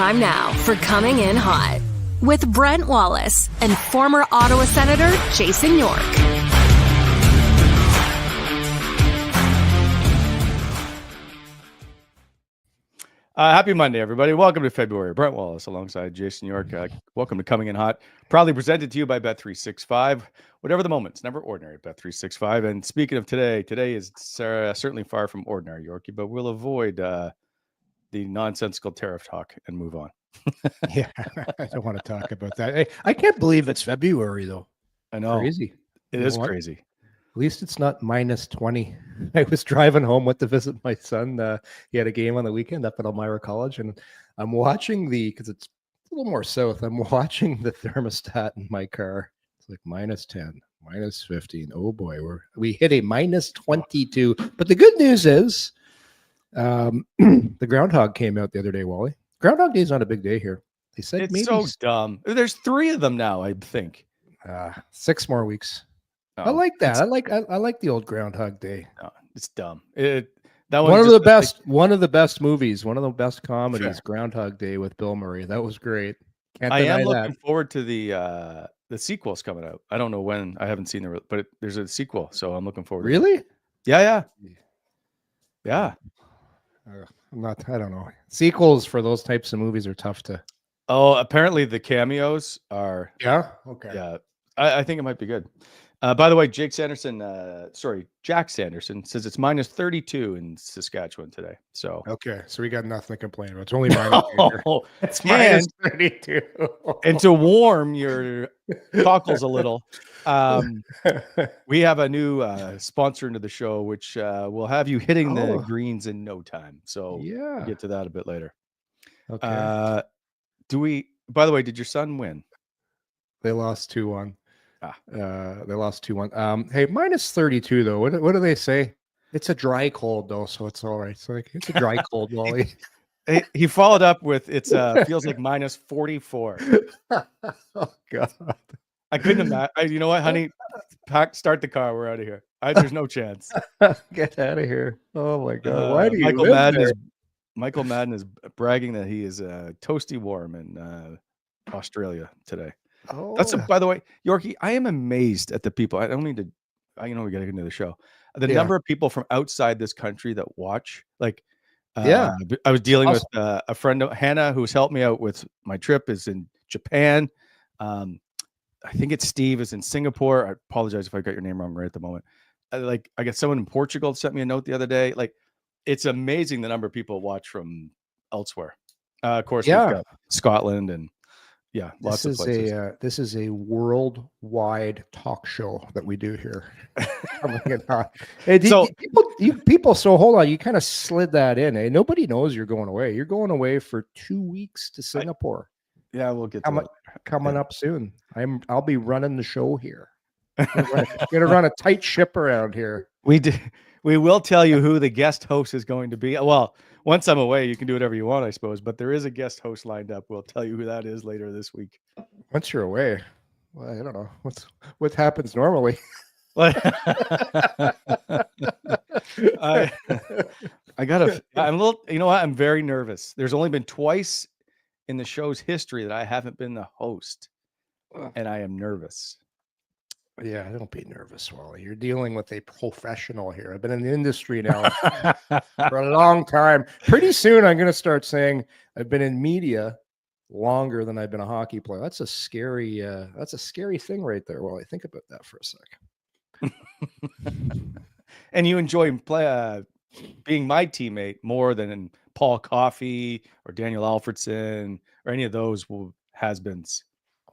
time now for Coming In Hot with Brent Wallace and former Ottawa Senator Jason York. Happy Monday, everybody. Welcome to February. Brent Wallace alongside Jason York. Welcome to Coming In Hot. Proudly presented to you by Bet365. Whatever the moment, it's never ordinary at Bet365. And speaking of today is certainly far from ordinary, Yorkie, but we'll avoid the nonsensical tariff talk and move on. Yeah, I don't want to talk about that. I can't believe it's February, though. I know. Crazy. It is crazy. At least it's not minus 20. I was driving home, went to visit my son. He had a game on the weekend up at Elmira College, and I'm watching because it's a little more south, I'm watching the thermostat in my car. It's like minus 10, minus 15. Oh boy, we hit a minus 22. But the good news is the groundhog came out the other day, Wally. Groundhog Day is not a big day here. They said it's maybe so dumb. There's 3 of them now, I think. 6 more weeks. No, I like that. I like the old Groundhog Day. No, it's dumb. One of the best movies, one of the best comedies, sure. Groundhog Day with Bill Murray. That was great. I am looking forward to the sequels coming out. I don't know when. I haven't seen but there's a sequel, so I'm looking forward. Really? Yeah. I don't know. Sequels for those types of movies are tough to. Oh, apparently the cameos are. Yeah. Okay. Yeah, I think it might be good. By the way, Jack Sanderson says it's minus 32 in Saskatchewan today. So okay, so we got nothing to complain about. It's only minus. It's minus 32. And to warm your cockles a little, we have a new sponsor into the show, which will have you hitting the greens in no time. So yeah, we'll get to that a bit later. Okay. By the way, did your son win? They lost 2-1. They lost 2-1. Hey, minus 32 though. What do they say? It's a dry cold though, so it's all right. So it's a dry cold, Wally. He followed up with it's feels like minus 44. Oh God, I couldn't imagine. You know what, honey? Start the car. We're out of here. There's no chance. Get out of here. Oh my God. Why do you Michael Madden is bragging that he is toasty warm in Australia today. Oh, by the way, Yorkie, I am amazed at the people. I don't need to. We got to get into the show. The number of people from outside this country that watch. Like, I was dealing with a friend, Hannah, who's helped me out with my trip. Is in Japan. I think it's Steve is in Singapore. I apologize if I got your name wrong right at the moment. I got someone in Portugal sent me a note the other day. Like, it's amazing the number of people watch from elsewhere. Of course, we've got Scotland and. Yeah, lots of places. This is a worldwide talk show that we do here. People. So hold on, you kind of slid that in. Nobody knows you're going away. You're going away for 2 weeks to Singapore. We'll get to coming up soon. I'll be running the show here. Gonna run a tight ship around here. We will tell you who the guest host is going to be. Well, once I'm away, you can do whatever you want, I suppose. But there is a guest host lined up. We'll tell you who that is later this week. Once you're away, well, I don't know what happens normally. I'm a little. You know what? I'm very nervous. There's only been twice in the show's history that I haven't been the host, and I am nervous. Yeah, don't be nervous, Wally. You're dealing with a professional here. I've been in the industry now for a long time. Pretty soon, I'm going to start saying I've been in media longer than I've been a hockey player. That's a scary thing right there, Wally. Think about that for a sec. And you enjoy being my teammate more than Paul Coffey or Daniel Alfredson or any of those has-beens.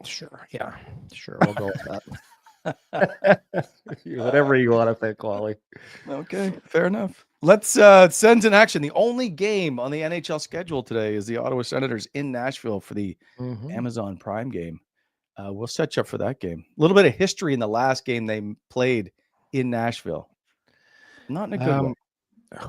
Sure. Yeah. Sure. We'll go with that. Whatever you want to think, Wally. Okay, fair enough. Let's Sens in action. The only game on the NHL schedule today is the Ottawa Senators in Nashville for the Amazon Prime game. We'll set you up for that game. A little bit of history in the last game they played in Nashville. Not in a good way.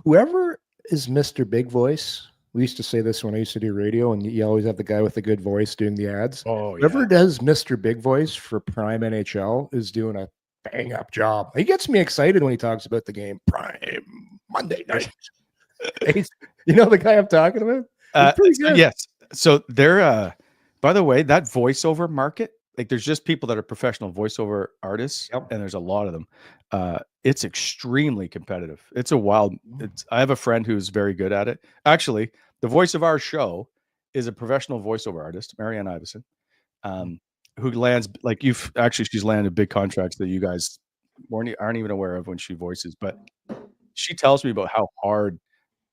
Whoever is Mr. Big Voice, we used to say this when I used to do radio, and you always have the guy with the good voice doing the ads. Whoever does Mr. Big Voice for Prime NHL is doing a bang-up job. He gets me excited when he talks about the game. Prime Monday night. You know the guy I'm talking about? Yes. So they're by the way, that voiceover market, like there's just people that are professional voiceover artists, and there's a lot of them. It's extremely competitive. It's a wild. I have a friend who's very good at it. Actually, the voice of our show is a professional voiceover artist, Marianne Iveson, who lands like she's landed big contracts that you guys aren't even aware of when she voices. But she tells me about how hard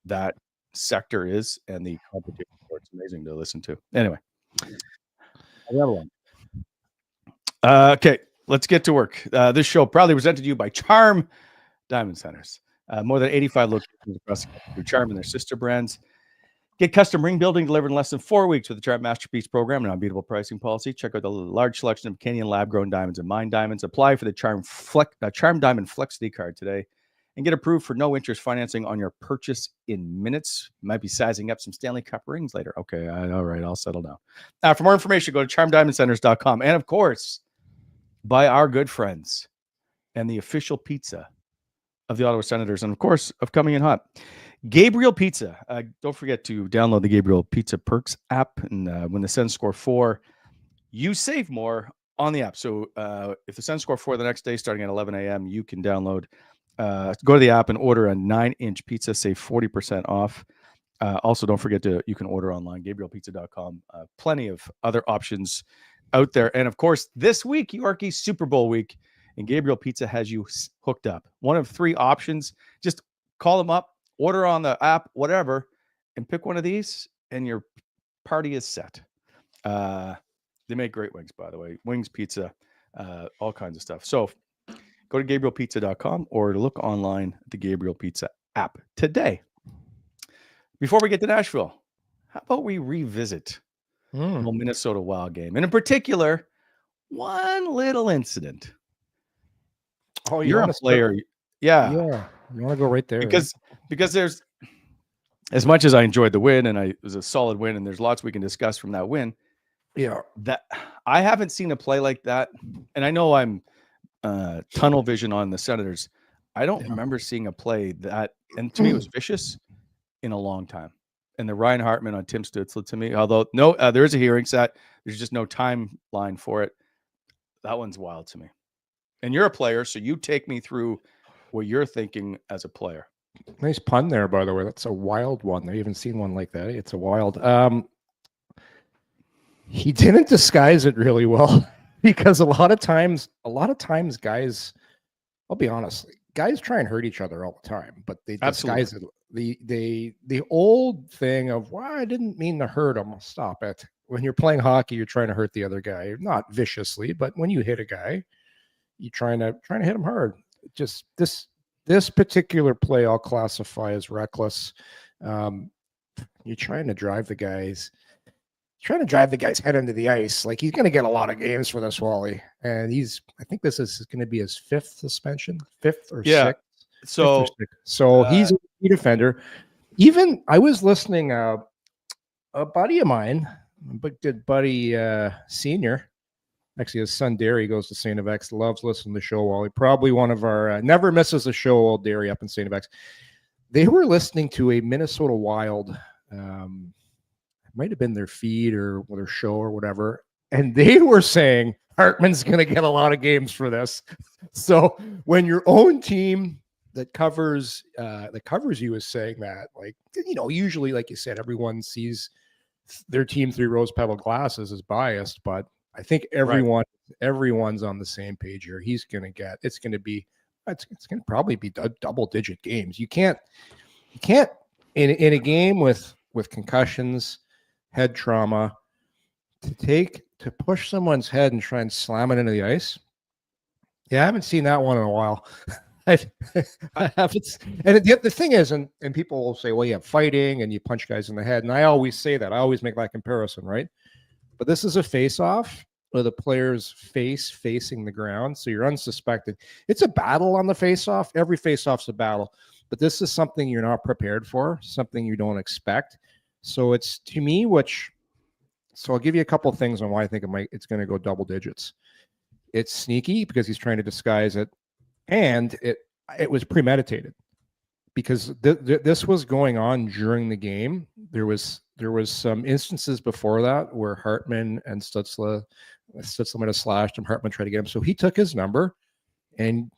that sector is and the competition. It's amazing to listen to. Anyway, another one. Okay, let's get to work. This show proudly presented to you by Charm Diamond Centers. More than 85 locations across the country through Charm and their sister brands. Get custom ring building delivered in less than 4 weeks with the Charm Masterpiece program and unbeatable pricing policy. Check out the large selection of Canadian lab-grown diamonds and mine diamonds. Apply for the Charm Diamond Flexity card today and get approved for no interest financing on your purchase in minutes. Might be sizing up some Stanley Cup rings later. Okay, all right, I'll settle down. For more information, go to charmdiamondcenters.com. And of course, by our good friends and the official pizza of the Ottawa Senators, and of course, of Coming in Hot, Gabriel Pizza. Don't forget to download the Gabriel Pizza Perks app, and when the Sens score 4, you save more on the app. So if the Sens score 4 the next day, starting at 11 a.m., you can download, go to the app and order a 9-inch pizza, save 40% off. Also, don't forget you can order online, GabrielPizza.com. Plenty of other options out there. And of course, this week, Yorkie, Super Bowl week, and Gabriel Pizza has you hooked up. One of 3 options. Just call them up, order on the app, whatever, and pick one of these, and your party is set. They make great wings, by the way. Wings, pizza, all kinds of stuff. So go to GabrielPizza.com or look online at the Gabriel Pizza app today. Before we get to Nashville, how about we revisit the Minnesota Wild game? And in particular, one little incident. Oh, you're a player. Yeah. You want to go right there. Because there's, as much as I enjoyed the win and it was a solid win, and there's lots we can discuss from that win. Yeah. That I haven't seen a play like that. And I know I'm tunnel vision on the Senators. I don't remember seeing a play that, and to me, it was vicious in a long time. And the Ryan Hartman on Tim Stützle, to me, although there is a hearing set, there's just no timeline for it. That one's wild to me. And you're a player, so you take me through what you're thinking as a player. Nice pun there, by the way. That's a wild one. I haven't seen one like that. It's a wild. He didn't disguise it really well because a lot of times, guys, I'll be honest, guys try and hurt each other all the time, but they disguise it. The old thing of, well, I didn't mean to hurt him. Stop it. When you're playing hockey, you're trying to hurt the other guy, not viciously, but when you hit a guy, you're trying to hit him hard. Just this particular play I'll classify as reckless. You're trying to drive the guy's head into the ice. Like, he's going to get a lot of games for this, Wally. And I think this is going to be his 5th suspension, 5th or 6th. So he's a key defender. Even I was listening, a buddy of mine, a good buddy, senior, actually his son Derry goes to St. X, loves listening to the show, Wally. Probably one of our, never misses a show, old Derry up in St. X. They were listening to a Minnesota Wild, might have been their feed or their show or whatever, and they were saying Hartman's going to get a lot of games for this. So when your own team that covers you is saying that, like, usually, like you said, everyone sees their team through rose-petal glasses is biased, but I think everyone's on the same page here. It's going to probably be double-digit games. You can't in a game with concussions, head trauma, to push someone's head and try and slam it into the ice. Yeah, I haven't seen that one in a while. I haven't. And the thing is, and people will say, well, you have fighting and you punch guys in the head. And I always say that. I always make that comparison, right? But this is a face-off with the player's face facing the ground. So you're unsuspected. It's a battle on the face-off. Every face-off's a battle. But this is something you're not prepared for, something you don't expect. So it's, to me, so I'll give you a couple of things on why I think it's going to go double digits. It's sneaky because he's trying to disguise it, and it was premeditated because this was going on during the game. There was there was some instances before that where Hartman and Stützle might have slashed him. Hartman tried to get him, so he took his number, and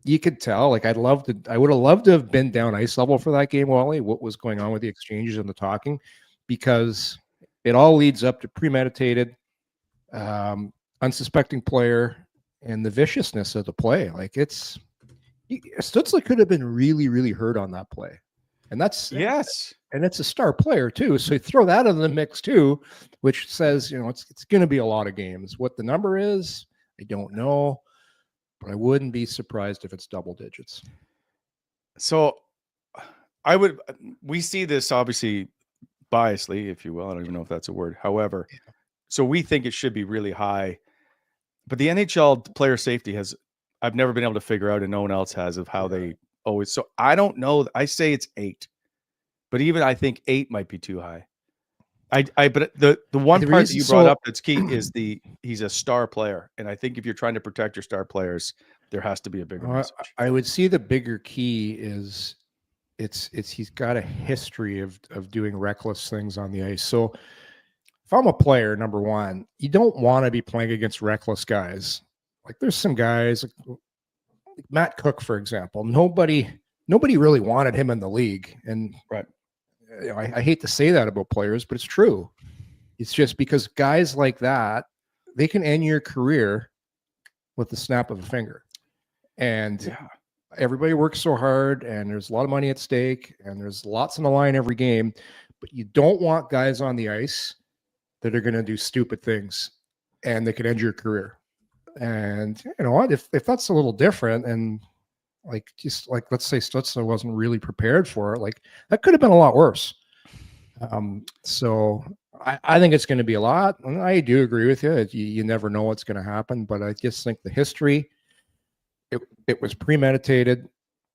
you could tell. Like I would have loved to have been down ice level for that game, Wally. What was going on with the exchanges and the talking, because it all leads up to premeditated, unsuspecting player and the viciousness of the play. Like Stutzle could have been really, really hurt on that play, and that's and it's a star player too. So you throw that in the mix too, which says it's going to be a lot of games. What the number is, I don't know, but I wouldn't be surprised if it's double digits. So we see this obviously biasly, if you will. I don't even know if that's a word. However, so we think it should be really high, but the NHL player safety I've never been able to figure out, and no one else has, of how they always. So I don't know. I say it's 8, but even I think 8 might be too high. But the one part that you brought up that's key is he's a star player, and I think if you're trying to protect your star players, there has to be a bigger message. I would see the bigger key is he's got a history of doing reckless things on the ice. So if I'm a player, number one, you don't want to be playing against reckless guys. Like there's some guys like Matt Cook, for example. Nobody really wanted him in the league, and right. I hate to say that about players, but it's true. It's just because guys like that, they can end your career with the snap of a finger. And everybody works so hard, and there's a lot of money at stake, and there's lots on the line every game. But you don't want guys on the ice that are going to do stupid things, and they could end your career. And you know what? If that's a little different, and just like let's say Stutzle wasn't really prepared for it, like that could have been a lot worse. So I think it's going to be a lot. And I do agree with you. You never know what's going to happen, but I just think the history, it was premeditated,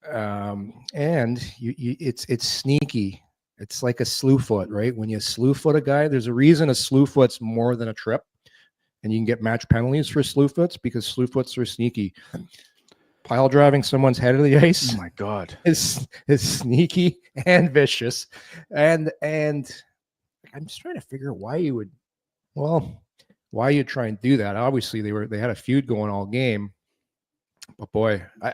and it's sneaky. It's like a slew foot, right? When you slew foot a guy, there's a reason a slew foot's more than a trip, and you can get match penalties for slew foots because slew foots are sneaky. Pile driving someone's head of the ice. Oh my God, is sneaky and vicious, and I'm just trying to figure out why you try and do that. Obviously, they had a feud going all game, but boy, you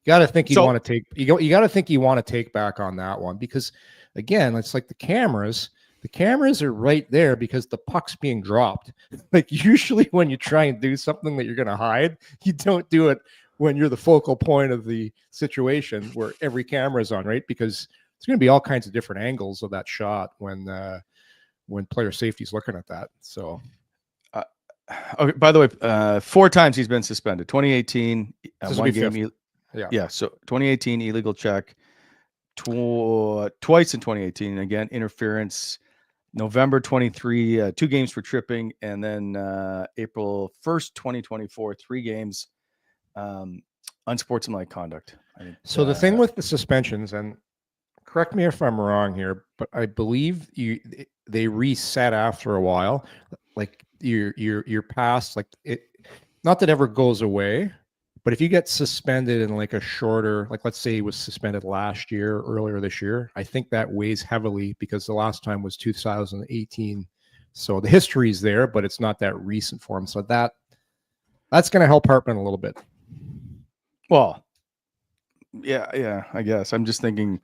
got to think you want to take back on that one, because again, it's like the cameras. The cameras are right there because the puck's being dropped. Like usually when you try and do something that you're going to hide, you don't do it when you're the focal point of the situation where every camera is on, right? Because there's going to be all kinds of different angles of that shot when player safety is looking at that. So, okay. By the way, 4 times he's been suspended. 2018, one game. So 2018 illegal check, twice in 2018. Again, interference. November 23, 2 games for tripping, and then April 1st, 2024, 3 games. Unsportsmanlike conduct. So the thing with the suspensions, and correct me if I'm wrong here, but I believe they reset after a while. Like you're past, like it, not that it ever goes away, but if you get suspended in like a shorter, like let's say he was suspended last year, earlier this year, I think that weighs heavily because the last time was 2018. So the history is there, but it's not that recent for him. So that's going to help Hartman a little bit. Well, yeah, I guess. I'm just thinking,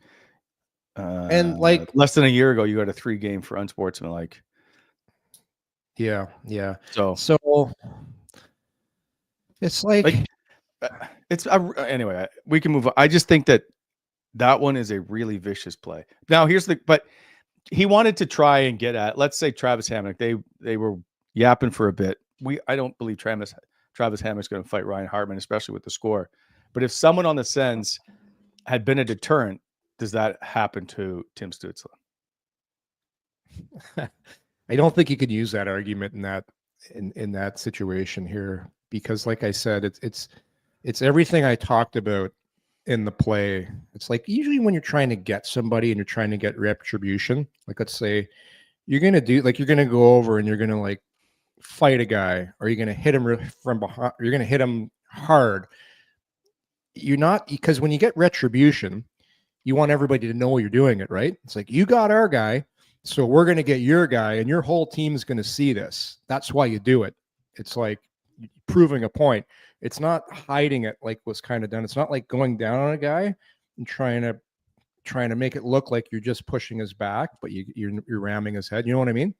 and like less than a year ago, you got a 3 game for unsportsmanlike. Yeah. So it's like it's anyway. We can move on. I just think that one is a really vicious play. Now but he wanted to try and get at, let's say Travis Hamonic. They were yapping for a bit. I don't believe Travis Hamonic's going to fight Ryan Hartman, especially with the score. But if someone on the Sens had been a deterrent, does that happen to Tim Stutzle? I don't think you could use that argument in that situation here, because like I said, it's everything I talked about in the play. It's like usually when you're trying to get somebody and you're trying to get retribution, like let's say you're going to go over and you're going to like fight a guy, or you're going to hit him from behind, you're going to hit him hard. You're not, because when you get retribution, you want everybody to know you're doing it, right? It's like, you got our guy, So we're going to get your guy, and your whole team's going to see this. That's why you do it. It's like proving a point. It's not hiding it like was kind of done. It's not like going down on a guy and trying to make it look like you're just pushing his back, but you're ramming his head. You know what I mean?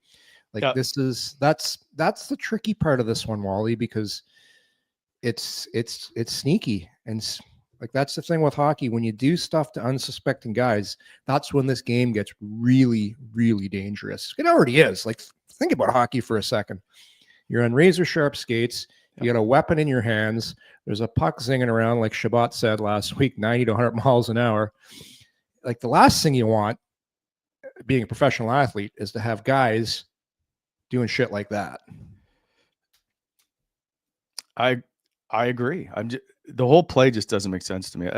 Like that's the tricky part of this one, Wally, because it's sneaky. And like, that's the thing with hockey. When you do stuff to unsuspecting guys, that's when this game gets really, really dangerous. It already is. Like, think about hockey for a second. You're on razor sharp skates. You got a weapon in your hands. There's a puck zinging around, like Shabbat said last week, 90 to 100 miles an hour. Like, the last thing you want, being a professional athlete, is to have guys doing shit like that. I agree. The whole play just doesn't make sense to me.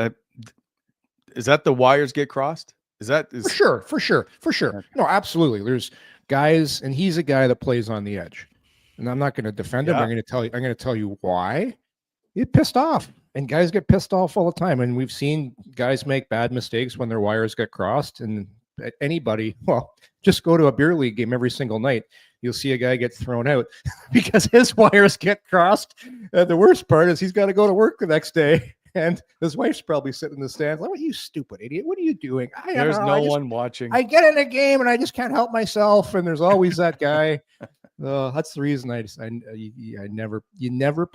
Is that the wires get crossed? For sure. Okay. No, absolutely. There's guys, and he's a guy that plays on the edge. And I'm not going to defend him. I'm going to tell you why. You get pissed off, and guys get pissed off all the time. And we've seen guys make bad mistakes when their wires get crossed. And anybody, just go to a beer league game every single night. You'll see a guy get thrown out because his wires get crossed. And the worst part is he's got to go to work the next day. And his wife's probably sitting in the stands like, "What, you stupid idiot? What are you doing?" There's no one watching. I get in a game and I just can't help myself. And there's always that guy. That's the reason I never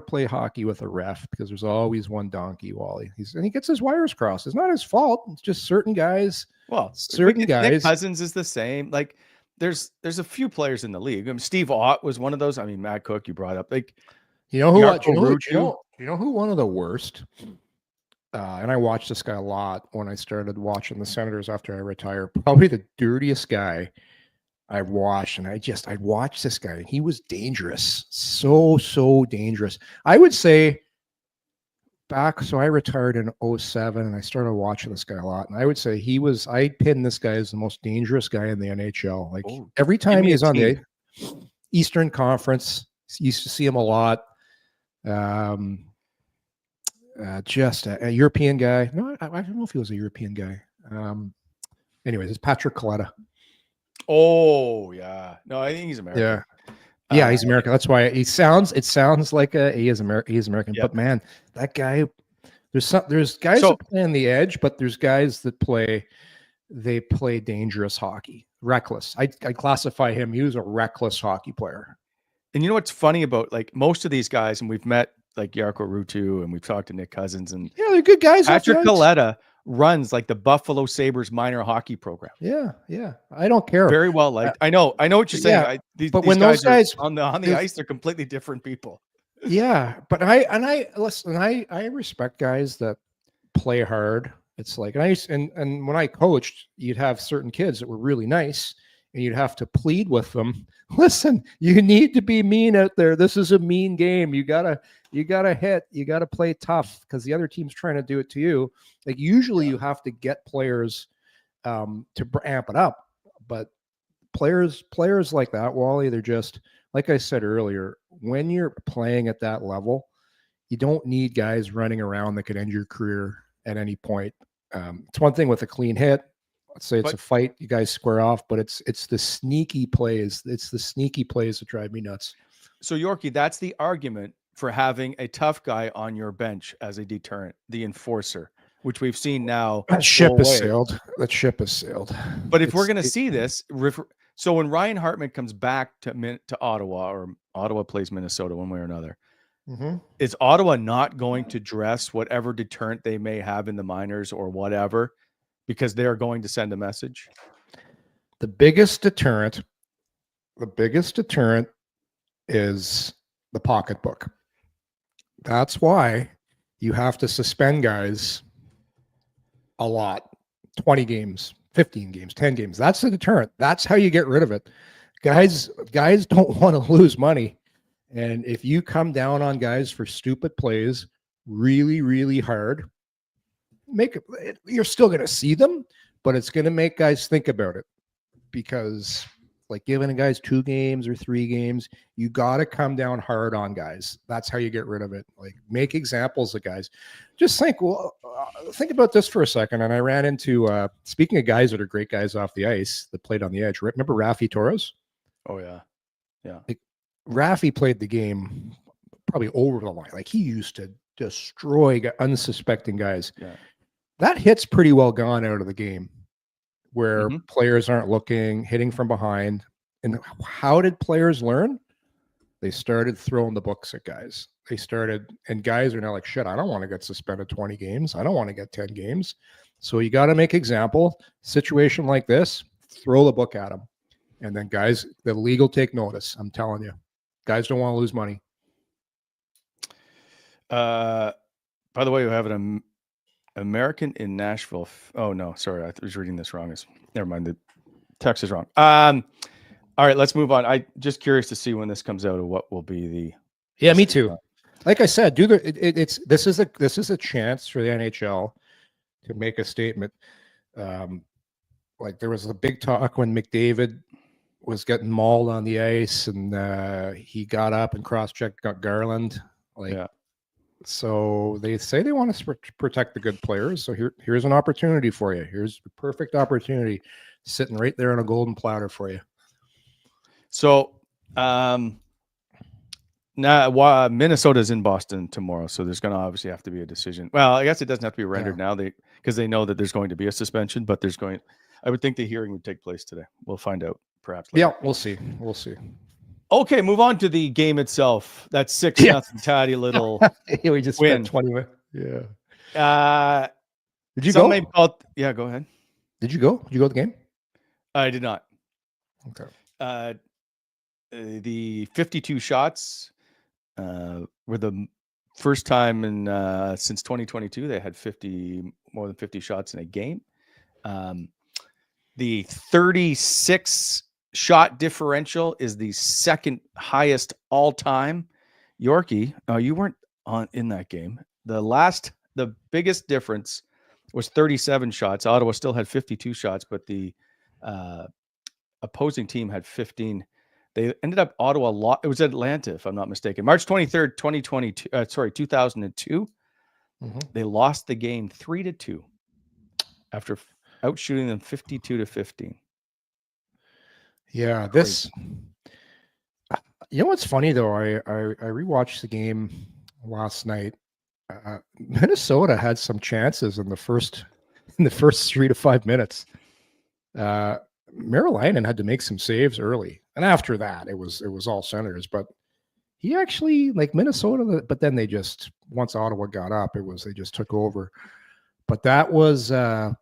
play hockey with a ref, because there's always one donkey, Wally. He gets his wires crossed. It's not his fault. It's just certain guys. Certain guys. Nick Cousins is the same. Like, there's a few players in the league. I mean, Steve Ott was one of those. I mean, Matt Cook, you brought up. Like, you know who one of the worst? And I watched this guy a lot when I started watching the Senators after I retired. Probably the dirtiest guy I've watched, and I'd watch this guy, and he was dangerous. So dangerous. I would say so I retired in 2007, and I started watching this guy a lot. And I would say I pinned this guy as the most dangerous guy in the NHL. Like, every time he's on the Eastern Conference, used to see him a lot. Just a European guy. No, I don't know if he was a European guy. Anyways, it's Patrick Coletta. Oh yeah, no, I think he's American. Yeah, he's American. That's why it sounds like he is American. He's American. Yep. But man, that guy. There's guys that play on the edge, but there's guys that play dangerous hockey, reckless. I classify him. He was a reckless hockey player. And you know what's funny about, like, most of these guys, and we've met like Jarkko Ruutu, and we've talked to Nick Cousins, and they're good guys. Patrick Coletta runs like the Buffalo Sabres minor hockey program. Yeah. I don't care. Very well liked. I know what you're saying. But when those guys on the ice, they're completely different people. Yeah, but I respect guys that play hard. It's like, and when I coached, you'd have certain kids that were really nice, and you'd have to plead with them. Listen, you need to be mean out there. This is a mean game. You gotta hit. You gotta play tough, because the other team's trying to do it to you. Like, usually you have to get players to amp it up, but players like that, Wally, they're just, like I said earlier, when you're playing at that level, you don't need guys running around that could end your career at any point. It's one thing with a clean hit. Let's say it's a fight, you guys square off, but it's the sneaky plays. It's the sneaky plays that drive me nuts. So, Yorkie, that's the argument for having a tough guy on your bench as a deterrent, the enforcer, which we've seen now. That ship has sailed. But if we're going to see this, so when Ryan Hartman comes back to Ottawa, or Ottawa plays Minnesota one way or another, is Ottawa not going to dress whatever deterrent they may have in the minors or whatever, because they're going to send a message? The biggest deterrent is the pocketbook. That's why you have to suspend guys a lot. 20 games, 15 games, 10 games. That's the deterrent. That's how you get rid of it. Guys don't want to lose money. And if you come down on guys for stupid plays really, really hard, you're still going to see them, but it's going to make guys think about it, because like giving guys 2 games or 3 games, you got to come down hard on guys. That's how you get rid of it. Like, make examples of guys. Just think, well, think about this for a second. And I ran into, speaking of guys that are great guys off the ice that played on the edge. Remember Rafi Torres? Oh, yeah. Yeah. Like, Rafi played the game probably over the line. Like, he used to destroy unsuspecting guys. Yeah. That hit's pretty well gone out of the game, where players aren't looking, hitting from behind. And how did players learn? They started throwing the books at guys. And guys are now like, shit, I don't want to get suspended 20 games. I don't want to get 10 games. So you got to make example. Situation like this, throw the book at them. And then guys, the league will take notice. I'm telling you. Guys don't want to lose money. By the way, we have an American in Nashville. Oh, no, sorry. I was reading this wrong. Never mind. The text is wrong. All right, let's move on. I just curious to see when this comes out or what will be the. Yeah, me too. Like I said, this is a chance for the NHL to make a statement. Like there was a big talk when McDavid was getting mauled on the ice, and he got up and cross-checked Garland. So they say they want to protect the good players. So here's an opportunity for you. Here's a perfect opportunity sitting right there on a golden platter for you. So now Minnesota's in Boston tomorrow, so there's going to obviously have to be a decision. Well, I guess it doesn't have to be rendered now because they know that there's going to be a suspension, but I would think the hearing would take place today. We'll find out perhaps later. Yeah, we'll see. Okay, move on to the game itself. That's 6-0 tatty little we just win. spent 20 minutes. Yeah. Did you go? Yeah, go ahead. Did you go? Did you go to the game? I did not. Okay. The 52 shots were the first time since 2022 they had more than 50 shots in a game. The 36 shot differential is the second highest all time. Yorkie, you weren't in that game. The biggest difference was 37 shots. Ottawa still had 52 shots, but the opposing team had 15. They ended up Ottawa. It was Atlanta, if I'm not mistaken. March 23rd, 2002. They lost the game 3-2 after outshooting them 52-15. Yeah, you know what's funny though? I rewatched the game last night. Minnesota had some chances in the first 3 to 5 minutes. Marilainen had to make some saves early, and after that, it was all Senators. But he actually Minnesota. But then once Ottawa got up, they just took over. But that was that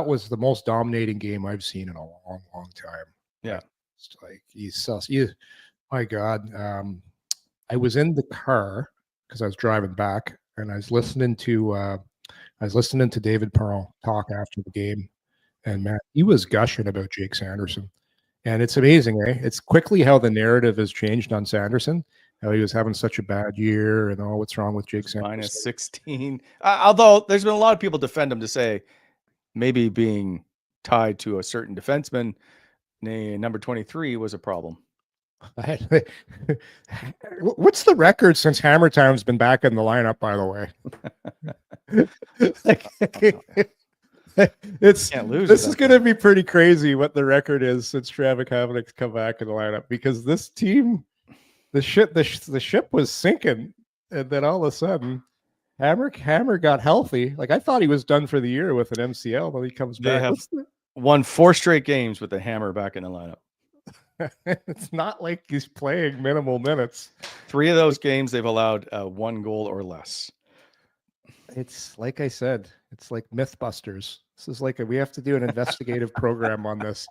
was the most dominating game I've seen in a long, long time. Yeah, it's like my God. I was in the car because I was driving back, and I was listening to David Perron talk after the game. And man, he was gushing about Jake Sanderson. And it's amazing, eh? It's quickly how the narrative has changed on Sanderson, how he was having such a bad year and what's wrong with Jake Sanderson. Minus 16. Although there's been a lot of people defend him to say maybe being tied to a certain defenseman, number 23, was a problem. What's the record since Hammer Time's been back in the lineup, by the way? This is going to be pretty crazy what the record is since Travis Havlicek's come back in the lineup, because this team, the ship was sinking, and then all of a sudden Hammer got healthy. Like I thought he was done for the year with an MCL, but he comes back. They have won 4 straight games with the Hammer back in the lineup. It's not like he's playing minimal minutes. 3 of those games they've allowed 1 goal or less. It's like I said, it's like Mythbusters. This is like we have to do an investigative program on this.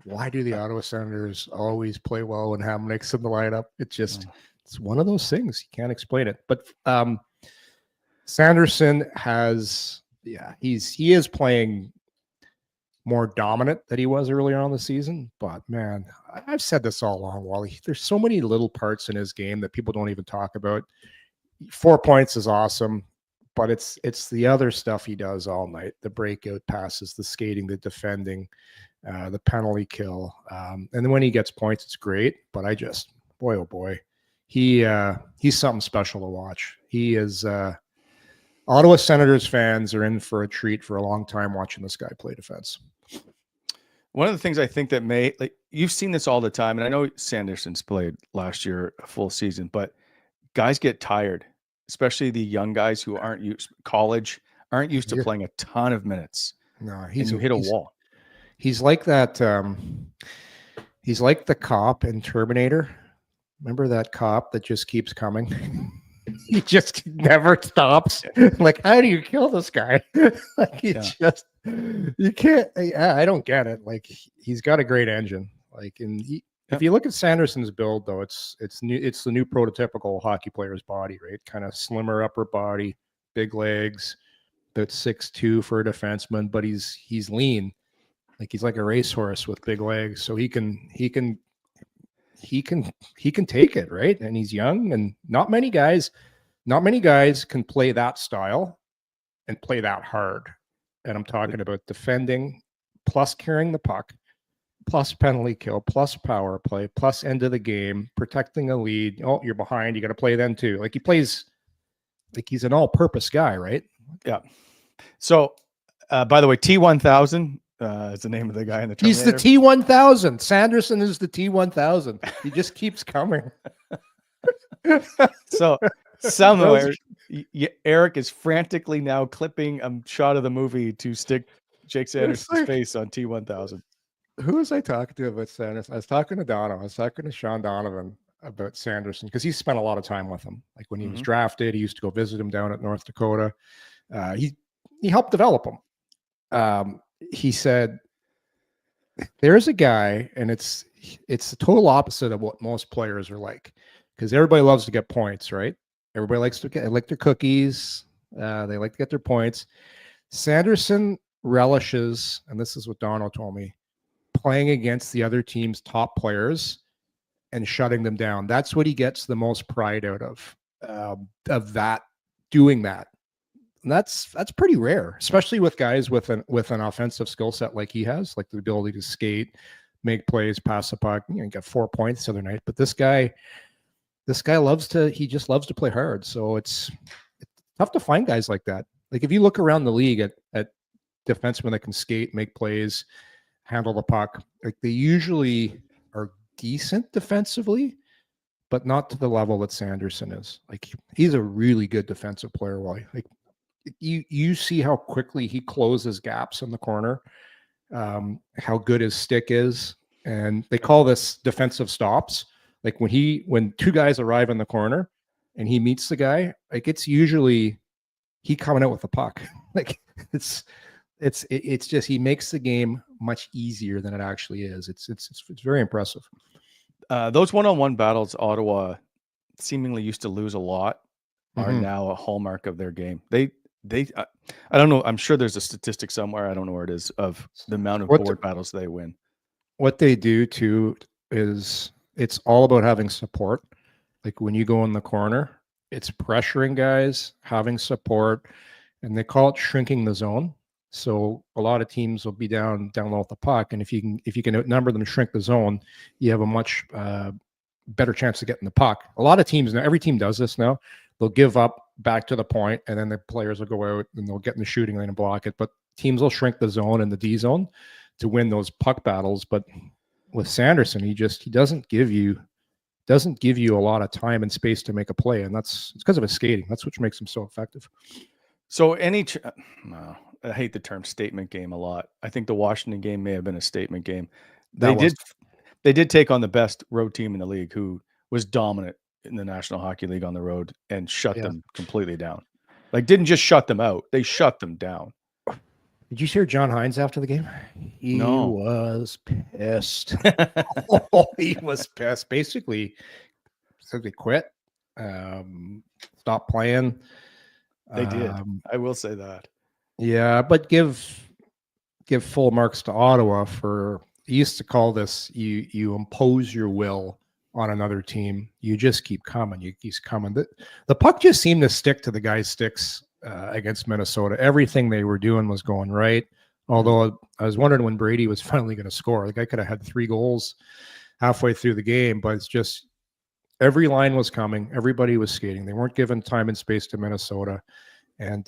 Why do the Ottawa Senators always play well when Hamnick's in the lineup? It's one of those things. You can't explain it. But Sanderson he is playing more dominant than he was earlier on the season. But man, I've said this all along, Wally. There's so many little parts in his game that people don't even talk about. 4 points is awesome. But it's the other stuff he does all night: the breakout passes, the skating, the defending, the penalty kill, and then when he gets points, it's great. But boy, oh boy, he's something special to watch. He is. Ottawa Senators fans are in for a treat for a long time watching this guy play defense. One of the things I think that you've seen this all the time, and I know Sanderson's played last year a full season, but guys get tired, especially the young guys who aren't used to playing a ton of minutes. No, you hit a wall. He's like that. He's like the cop in Terminator. Remember that cop that just keeps coming? He just never stops. Like, how do you kill this guy? Like, you can't. I don't get it. Like, he's got a great engine. Like, if you look at Sanderson's build, though, it's new. It's the new prototypical hockey player's body, right? Kind of slimmer upper body, big legs. That's 6'2" for a defenseman, but he's lean. Like, he's like a racehorse with big legs, so he can take it, right? And he's young, and not many guys can play that style and play that hard. And I'm talking about defending, plus carrying the puck, plus penalty kill, plus power play, plus end of the game, protecting a lead. Oh, you're behind, you got to play then too. Like, he plays like he's an all-purpose guy, right? Yeah. So, by the way, T1000 is the name of the guy in the Terminator. He's the T1000. Sanderson is the T1000. He just keeps coming. So somewhere, Eric is frantically now clipping a shot of the movie to stick Jake Sanderson's face on T1000. Who was I talking to about Sanderson? I was talking to Dono. I was talking to Sean Donovan about Sanderson because he spent a lot of time with him. Like, when he was drafted, he used to go visit him down at North Dakota. He helped develop him. He said, there's a guy, and it's the total opposite of what most players are like, because everybody loves to get points, right? Everybody likes to like their cookies. They like to get their points. Sanderson relishes, and this is what Dono told me, playing against the other team's top players and shutting them down. That's what he gets the most pride out of that, doing that. And that's pretty rare, especially with guys with an offensive skill set like he has, like the ability to skate, make plays, pass the puck. He got 4 points the other night. But this guy he just loves to play hard. So it's tough to find guys like that. Like, if you look around the league at defensemen that can skate, make plays, handle the puck, like, they usually are decent defensively, but not to the level that Sanderson is. Like, he's a really good defensive player. Like, you see how quickly he closes gaps in the corner, how good his stick is, and they call this defensive stops. Like, when two guys arrive in the corner and he meets the guy, like, it's usually he coming out with the puck. Like, it's just, he makes the game much easier than it actually is. It's very impressive. Those one-on-one battles Ottawa seemingly used to lose a lot are now a hallmark of their game. I don't know. I'm sure there's a statistic somewhere. I don't know where it is, of the amount of board battles they win. What they do too is it's all about having support. Like, when you go in the corner, it's pressuring guys, having support, and they call it shrinking the zone. So a lot of teams will be down low with the puck, and if you can outnumber them, shrink the zone, you have a much better chance of getting the puck. A lot of teams now, every team does this now. They'll give up back to the point, and then the players will go out and they'll get in the shooting lane and block it. But teams will shrink the zone and the D zone to win those puck battles. But with Sanderson, he doesn't give you a lot of time and space to make a play, and it's because of his skating. That's what makes him so effective. So I hate the term statement game a lot. I think the Washington game may have been a statement game. They did take on the best road team in the league, who was dominant in the National Hockey League on the road, and shut them completely down. Like, didn't just shut them out, they shut them down. Did you hear John Hines after the game? He was pissed. He was pissed. Basically, said they quit, stopped playing. They did. I will say that. Yeah, but give full marks to Ottawa for, he used to call this, you impose your will on another team. You just keep coming. He's coming. The puck just seemed to stick to the guy's sticks against Minnesota. Everything they were doing was going right. Although I was wondering when Brady was finally going to score. The guy could have had 3 goals halfway through the game, but it's just every line was coming. Everybody was skating. They weren't given time and space to Minnesota. And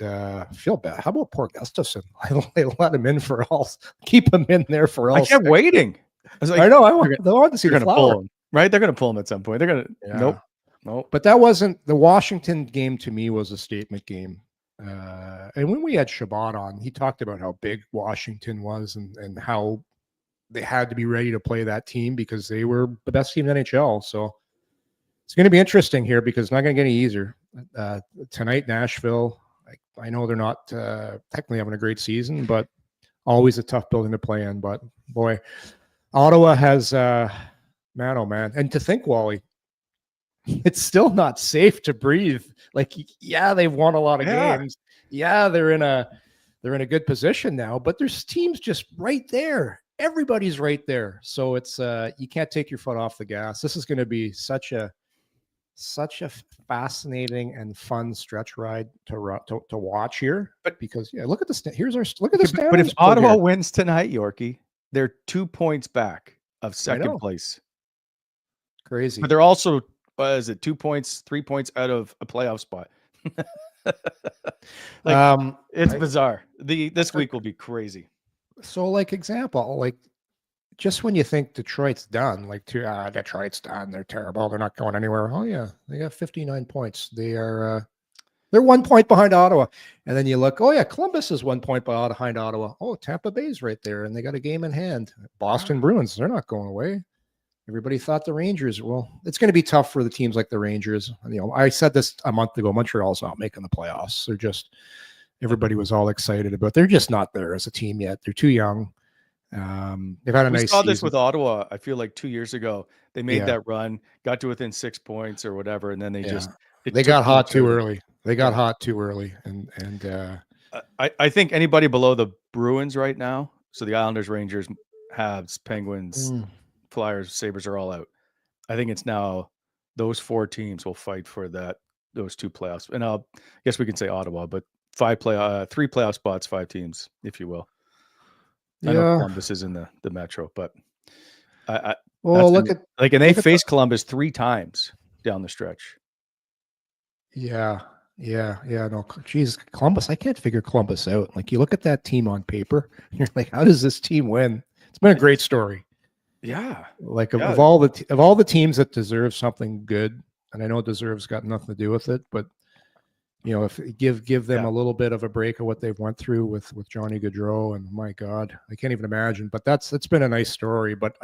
feel bad. How about poor Gustafson? I let him in for all. Keep him in there for all. I kept waiting. I was like, I know. I want to see the flower. Pull him, right? They're going to pull him at some point. They're going to. Yeah. Nope. But that wasn't the Washington game. To me, was a statement game. And when we had Shabbat on, he talked about how big Washington was and how they had to be ready to play that team because they were the best team in the NHL. So it's going to be interesting here because it's not going to get any easier. Tonight, Nashville. I know they're not technically having a great season, but always a tough building to play in. But boy, Ottawa has man, oh man. And to think, Wally, it's still not safe to breathe. Like, yeah, they've won a lot of games. Yeah, they're in a good position now, but there's teams just right there. Everybody's right there. So it's you can't take your foot off the gas. This is going to be such a fascinating and fun stretch ride to watch here. But because look at the standings. But if Ottawa wins tonight, Yorkie, they're 2 points back of second place. Crazy. But they're also is it 2 points, 3 points out of a playoff spot? It's bizarre. This week will be crazy. So, like example, just when you think Detroit's done, Detroit's done, they're terrible, they're not going anywhere. Oh yeah, they got 59 points. They're 1 point behind Ottawa, and then you look. Oh yeah, Columbus is 1 point behind Ottawa. Oh, Tampa Bay's right there, and they got a game in hand. Boston Bruins, they're not going away. Everybody thought the Rangers. Well, it's going to be tough for the teams like the Rangers. I said this a month ago. Montreal's not making the playoffs. They're just. Everybody was all excited about. They're just not there as a team yet. They're too young. They've had a nice. We saw this with Ottawa. I feel like 2 years ago they made that run, got to within 6 points or whatever, and then they got hot too early. They got hot too early, and I think anybody below the Bruins right now. So the Islanders, Rangers, Habs, Penguins, Flyers, Sabres are all out. I think it's now those 4 teams will fight for those 2 playoffs, and I guess we can say Ottawa, but 3 playoff spots, 5 teams, if you will. I know Columbus is in the Metro, but they faced Columbus 3 times down the stretch. Yeah. No, geez, Columbus. I can't figure Columbus out. Like you look at that team on paper, you're like, how does this team win? It's been a great story. Yeah. Of all the teams that deserve something good, and I know deserves got nothing to do with it, but if give them a little bit of a break of what they've went through with Johnny Gaudreau, and my God, I can't even imagine. But it's been a nice story. But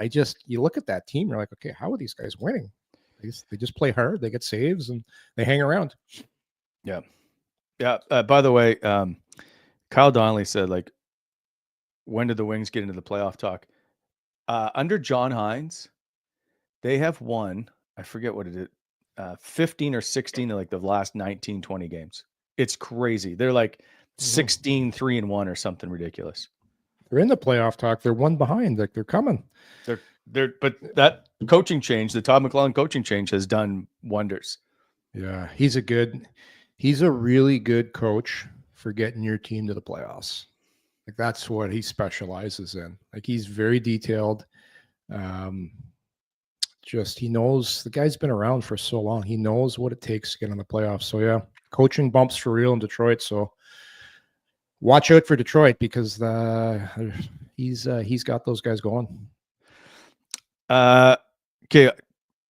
you look at that team, you're like, okay, how are these guys winning? They just play hard, they get saves, and they hang around. Yeah. By the way, Kyle Donnelly said, when did the Wings get into the playoff talk? Under John Hines, they have won. I forget what it is. 15 or 16 of the last 19, 20 games. It's crazy. They're 16, 3-1 or something ridiculous. They're in the playoff talk. They're one behind. They're coming. But that coaching change, the Todd McLellan coaching change has done wonders. Yeah. He's a really good coach for getting your team to the playoffs. That's what he specializes in. He's very detailed. He knows the guy's been around for so long. He knows what it takes to get in the playoffs. So yeah, coaching bumps for real in Detroit. So watch out for Detroit because he's got those guys going. Okay,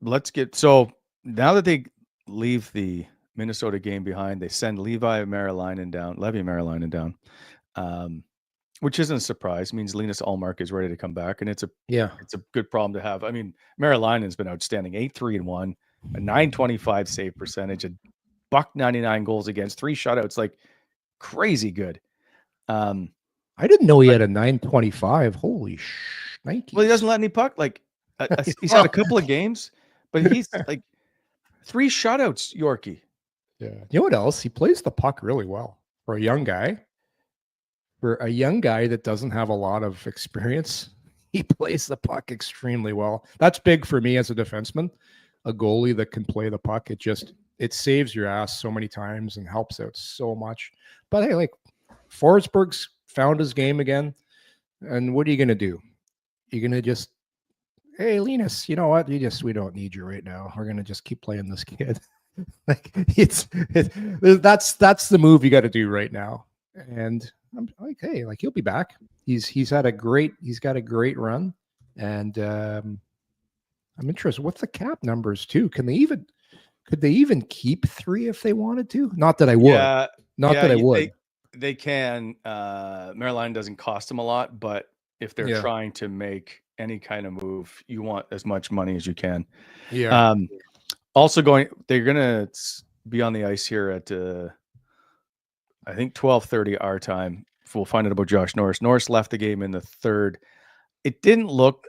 let's get so now that they leave the Minnesota game behind, they send Levi Merilainen down. Which isn't a surprise. It means Linus Ullmark is ready to come back, and it's a good problem to have. I mean, Merilainen's been outstanding, 8-3-1, a .925 save percentage, a .99 goals against, 3 shutouts, crazy good. I didn't know he had a .925. Holy shnikes. Well, he doesn't let any puck. He's had a couple of games, but he's 3 shutouts, Yorkie. Yeah. You know what else? He plays the puck really well for a young guy. For a young guy that doesn't have a lot of experience, he plays the puck extremely well. That's big for me as a defenseman. A goalie that can play the puck, it saves your ass so many times and helps out so much. But hey, Forsberg's found his game again. And what are you going to do? You're going to just, hey, Linus, you know what? We don't need you right now. We're going to just keep playing this kid. Like that's the move you got to do right now. And I'm like, hey, like he'll be back. He's got a great run, and I'm interested. What's the cap numbers too? Could they even keep 3 if they wanted to? Not that I would. I would. They can. Maryland doesn't cost them a lot, but if they're trying to make any kind of move, you want as much money as you can. Yeah. Also they're gonna be on the ice here at I think 12:30 our time. We'll find out about Josh Norris. Norris left the game in the third. It didn't look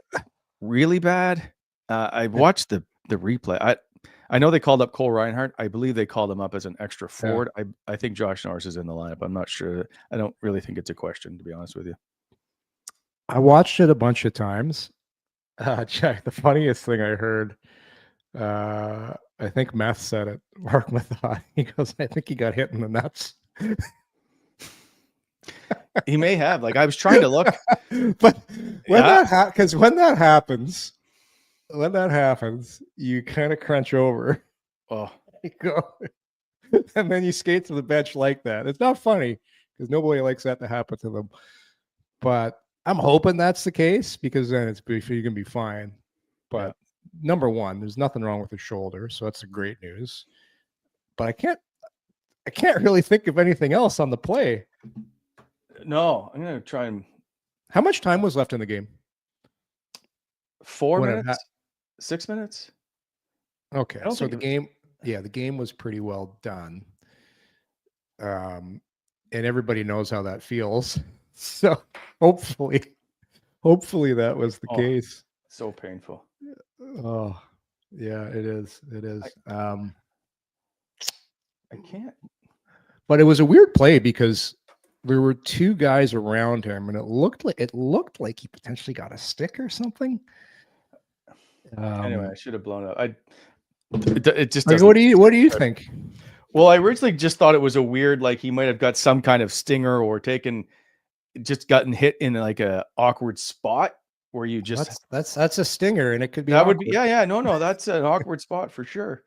really bad. I watched the replay. I know they called up Cole Reinhardt. I believe they called him up as an extra forward. I think Josh Norris is in the lineup. I'm not sure. I don't really think it's a question, to be honest with you. I watched it a bunch of times. Jack, the funniest thing I heard, I think Meth said it. Mark Mathai. He goes, I think he got hit in the nuts. He may have. Like, I was trying to look. But when that happens, you kind of crunch over. Oh, you go, and then you skate to the bench like that. It's not funny because nobody likes that to happen to them. But I'm hoping that's the case because then you're gonna be fine. But number one, there's nothing wrong with his shoulder, so that's the great news. But I can't really think of anything else on the play. No, I'm gonna try and. How much time was left in the game? 4 minutes. 6 minutes. Okay, so the game was pretty well done. And everybody knows how that feels. So hopefully that was the case. So painful. Oh, yeah, it is. I can't. But it was a weird play because there were 2 guys around him, and it looked like he potentially got a stick or something. Anyway, I should have blown up. It just doesn't. What do you think? Well, I originally just thought it was a weird, like he might have got some kind of stinger or gotten hit in like a awkward spot where you just that's a stinger, and it could be that awkward. would be no, that's an awkward spot for sure.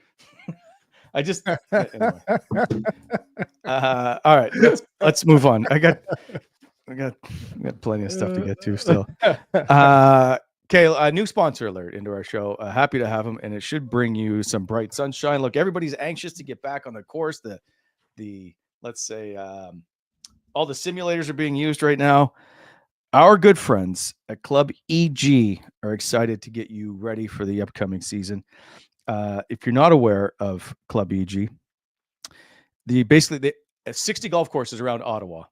I just anyway. All right, let's move on. I got plenty of stuff to get to still. Okay, a new sponsor alert into our show. Happy to have them, and it should bring you some bright sunshine. Look, everybody's anxious to get back on the course. The let's say all the simulators are being used right now. Our good friends at Club EG are excited to get you ready for the upcoming season. If you're not aware of Club EG, basically 60 golf courses around Ottawa,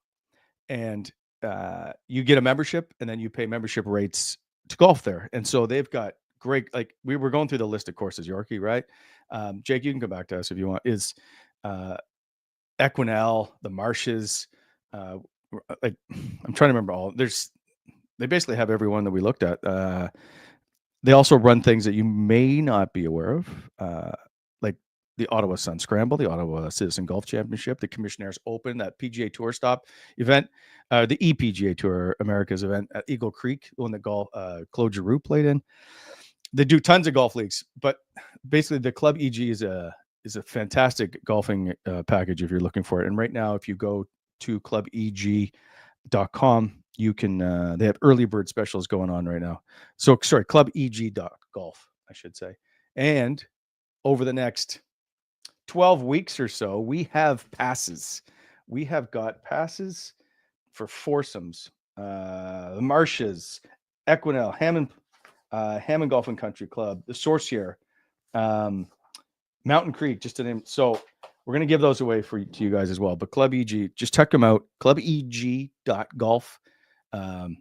and you get a membership, and then you pay membership rates to golf there. And so they've got great, like we were going through the list of courses, Yorkie, right? Jake, you can come back to us if you want. Is Equinel, the Marshes, like I'm trying to remember all. They basically have every one that we looked at. They also run things that you may not be aware of, like the Ottawa Sun Scramble, the Ottawa Citizen Golf Championship, the Commissioner's Open, that PGA Tour Stop event, the ePGA Tour America's event at Eagle Creek, the one that Claude Giroux played in. They do tons of golf leagues, but basically the Club EG is a fantastic golfing package if you're looking for it. And right now, if you go to clubeg.com, you can they have early bird specials going on right now. So sorry, clubeg.golf, I should say. And over the next 12 weeks or so, we have passes. We have got passes for foursomes, the Marshes, Equinel, Hammond Golf and Country Club, the Sorcier, Mountain Creek, just to name. So we're going to give those away to you guys as well. But Club EG, just check them out, clubeg.golf. And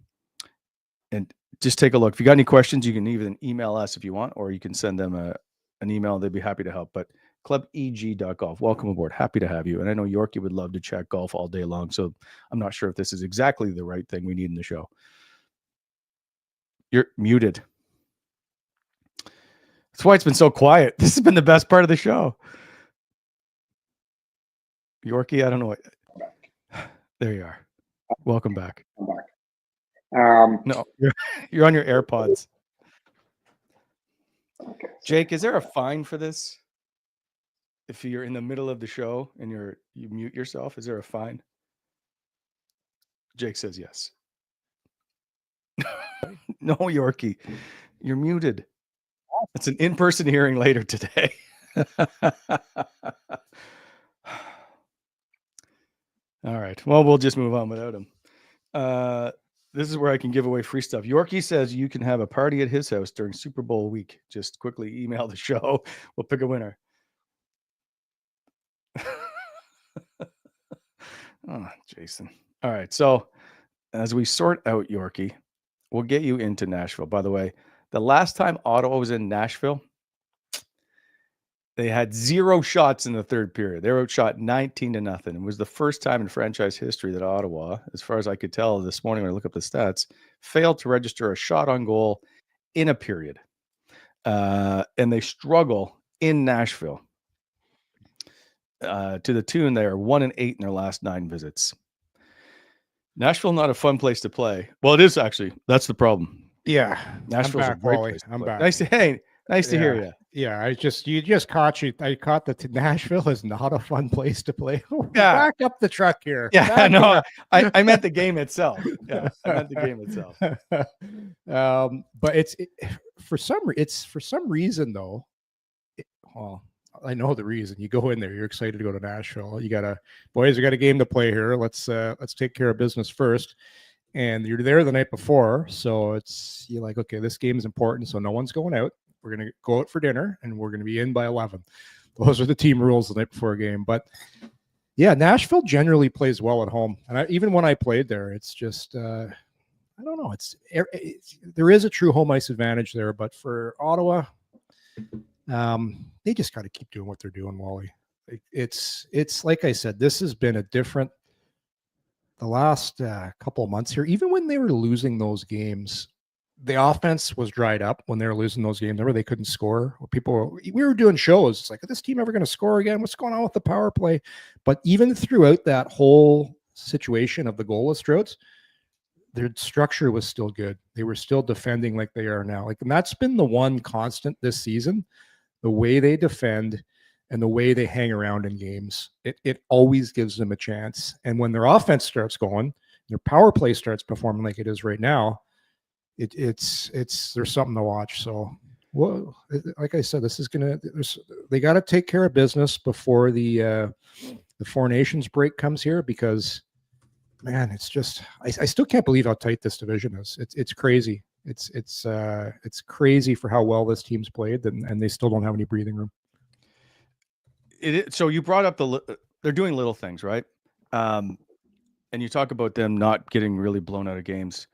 just take a look. If you got any questions, you can even email us if you want, or you can send them an email. They'd be happy to help. But clubeg.golf, welcome aboard. Happy to have you. And I know Yorkie would love to chat golf all day long. So I'm not sure if this is exactly the right thing we need in the show. You're muted. That's why it's been so quiet. This has been the best part of the show. Yorkie, I don't know what. There you are. Welcome back. I'm back. No, you're on your AirPods. Okay. Jake, is there a fine for this? if you're in the middle of the show and you mute yourself, is there a fine? Jake says yes. No, Yorkie, you're muted. It's an in-person hearing later today. All right. Well, we'll just move on without him. This is where I can give away free stuff. Yorkie says you can have a party at his house during Super Bowl week. Just quickly email the show. We'll pick a winner. Oh, Jason. All right. So as we sort out Yorkie, we'll get you into Nashville. By the way, the last time Ottawa was in Nashville, they had 0 shots in the third period. They were outshot 19-0. It was the first time in franchise history that Ottawa, as far as I could tell this morning when I look up the stats, failed to register a shot on goal in a period. And they struggle in Nashville to the tune they are 1-8 in their last 9 visits. Nashville, not a fun place to play. Well, it is actually. That's the problem. Yeah. Nashville's a great place. I'm back. Nice to hear you. Yeah, you just caught you. I caught that Nashville is not a fun place to play. Yeah. Back up the truck here. Yeah, no, I meant the game itself. Yeah, I meant the game itself. But for some reason though. Well, I know the reason. You go in there, you're excited to go to Nashville. We got a game to play here. Let's take care of business first. And you're there the night before, so you're like, okay, this game is important, so no one's going out. We're going to go out for dinner, and we're going to be in by 11. Those are the team rules the night before a game. But, yeah, Nashville generally plays well at home. And even when I played there, it's just I don't know. There is a true home ice advantage there. But for Ottawa, they just got to keep doing what they're doing, Wally. It's like I said, this has been the last couple of months here. Even when they were losing those games, the offense was dried up when they were losing those games. Remember, they couldn't score. We were doing shows. It's like, is this team ever going to score again? What's going on with the power play? But even throughout that whole situation of the goalless droughts, their structure was still good. They were still defending like they are now. And that's been the one constant this season, the way they defend and the way they hang around in games. It always gives them a chance. And when their offense starts going, their power play starts performing like it is right now, there's something to watch. So, well, like I said, they got to take care of business before the Four Nations break comes here, because, man, it's just I still can't believe how tight this division is. It's crazy. It's crazy for how well this team's played, and they still don't have any breathing room. So you brought up they're doing little things, right? And you talk about them not getting really blown out of games.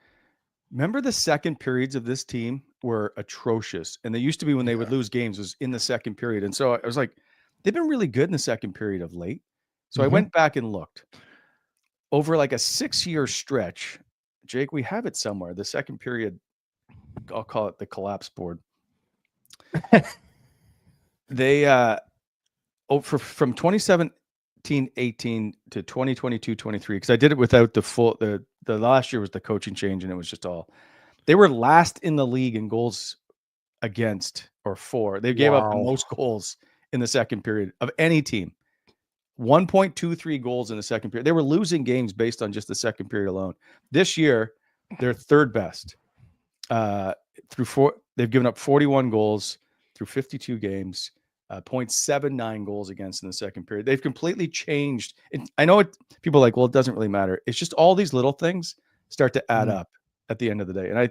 Remember, the second periods of this team were atrocious, and they used to be when they would lose games was in the second period. And so I was like, they've been really good in the second period of late. So I went back and looked over like a 6-year stretch. Jake, we have it somewhere. The second period, I'll call it the collapse board. They from 2017-18 to 2022-23, because I did it without the last year was the coaching change, and it was just all. They were last in the league in goals against or for. They gave up the most goals in the second period of any team. 1.23 goals in the second period. They were losing games based on just the second period alone. This year, they're third best. They've given up 41 goals through 52 games. 0.79 goals against in the second period. They've completely changed. I know people are like, well, it doesn't really matter. It's just all these little things start to add up at the end of the day. And I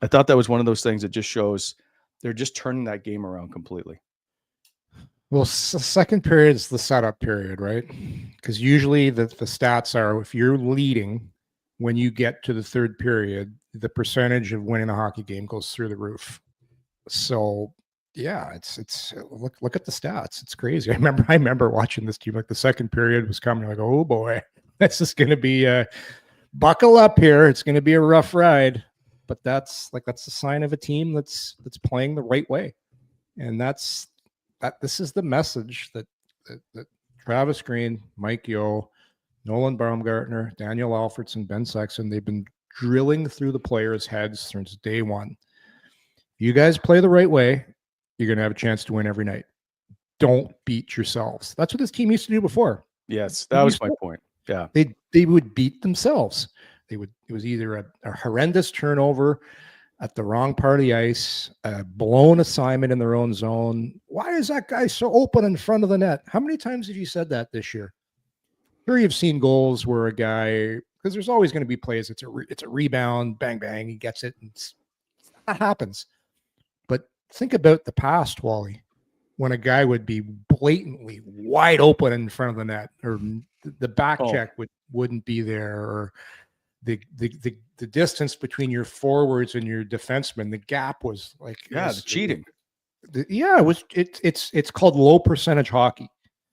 thought that was one of those things that just shows they're just turning that game around completely. Well, second period is the setup period, right? Because usually the stats are, if you're leading when you get to the third period, the percentage of winning a hockey game goes through the roof. So, yeah, it's look at the stats. It's crazy. I remember watching this team, like the second period was coming, like, oh boy, this is going to be buckle up here. It's going to be a rough ride. But that's the sign of a team that's playing the right way. And this is the message that Travis Green, Mike Yeo, Nolan Baumgartner, Daniel Alfredson, Ben Sexton, they've been drilling through the players' heads since day one. You guys play the right way, you're going to have a chance to win every night. don't beat yourselves. That's what this team used to do before. Yes, that was my point. Yeah. They would beat themselves. It was either a horrendous turnover at the wrong part of the ice, a blown assignment in their own zone. Why is that guy so open in front of the net? How many times have you said that this year? Sure, you've seen goals where a guy, because there's always going to be plays. It's a rebound, bang, bang, he gets it. And that happens. But think about the past, Wally, when a guy would be blatantly wide open in front of the net, or the back check wouldn't be there, or the distance between your forwards and your defensemen, the gap was like, the cheating. It's called low percentage hockey.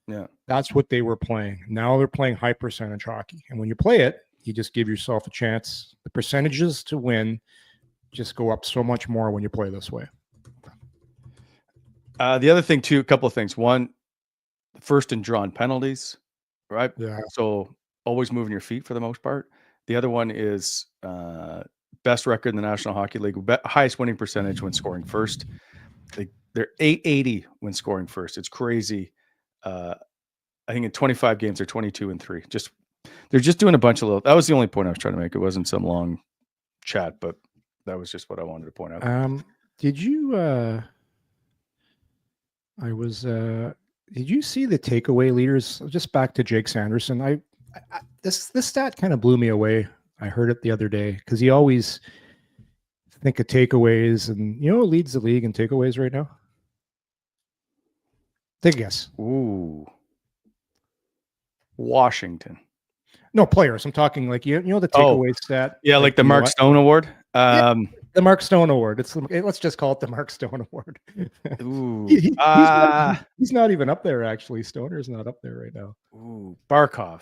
Yeah, that's what they were playing. Now they're playing high percentage hockey, and when you play it, you just give yourself a chance. The percentages to win just go up so much more when you play this way. The other thing too, a couple of things. One, first and drawn penalties, right? Yeah. So always moving your feet for the most part. The other one is best record in the National Hockey League, highest winning percentage when scoring first. They're 880 when scoring first. It's crazy. I think in 25 games they're 22-3. They're just doing a bunch of little. That was the only point I was trying to make. It wasn't some long chat, but that was just what I wanted to point out. Did you? Did you see the takeaway leaders? Just back to Jake Sanderson. This stat kind of blew me away. I heard it the other day because you always think of takeaways, and you know who leads the league in takeaways right now? Take a guess. Ooh, Washington. No, players. I'm talking like you know the takeaway stat. Yeah, like the Mark Stone Award. The Mark Stone Award. Let's just call it the Mark Stone Award. Ooh, he's not even up there actually. Stoner's not up there right now. Ooh, Barkov.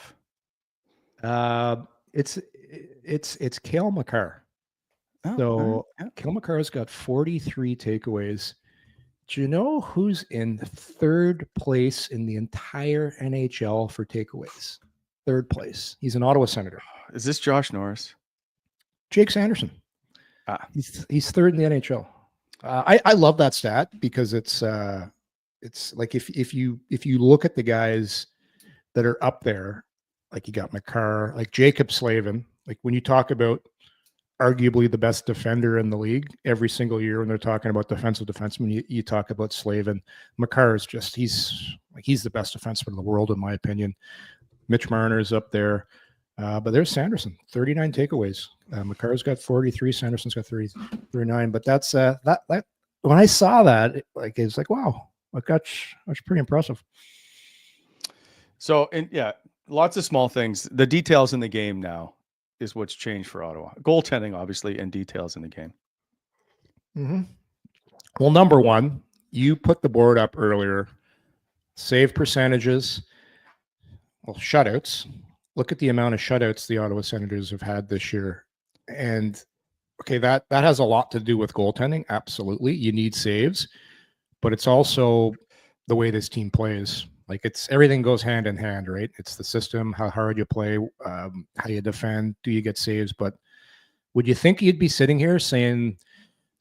It's Cale Makar. So Cale Makar's got 43 takeaways. Do you know who's in third place in the entire NHL for takeaways? Third place. He's an Ottawa Senator. Is this Josh Norris? Jake Sanderson. He's third in the NHL. I love that stat because it's like if you look at the guys that are up there, like you got Makar, like Jacob Slavin, like when you talk about arguably the best defender in the league every single year when they're talking about defensive defensemen, you talk about Slavin. Makar is just he's the best defenseman in the world in my opinion. Mitch Marner's up there. But there's Sanderson, 39 takeaways. Makar's got 43, Sanderson's got 39. But that's that when I saw that, it's like, wow, that's pretty impressive. So, lots of small things. The details in the game now is what's changed for Ottawa. Goaltending, obviously, and details in the game. Mm-hmm. Well, number one, you put the board up earlier. Save percentages. Well, shutouts. Look at the amount of shutouts the Ottawa Senators have had this year. And okay, that has a lot to do with goaltending. Absolutely. You need saves, but it's also the way this team plays. Like everything goes hand in hand, right? It's the system, how hard you play, how you defend, do you get saves? But would you think you'd be sitting here saying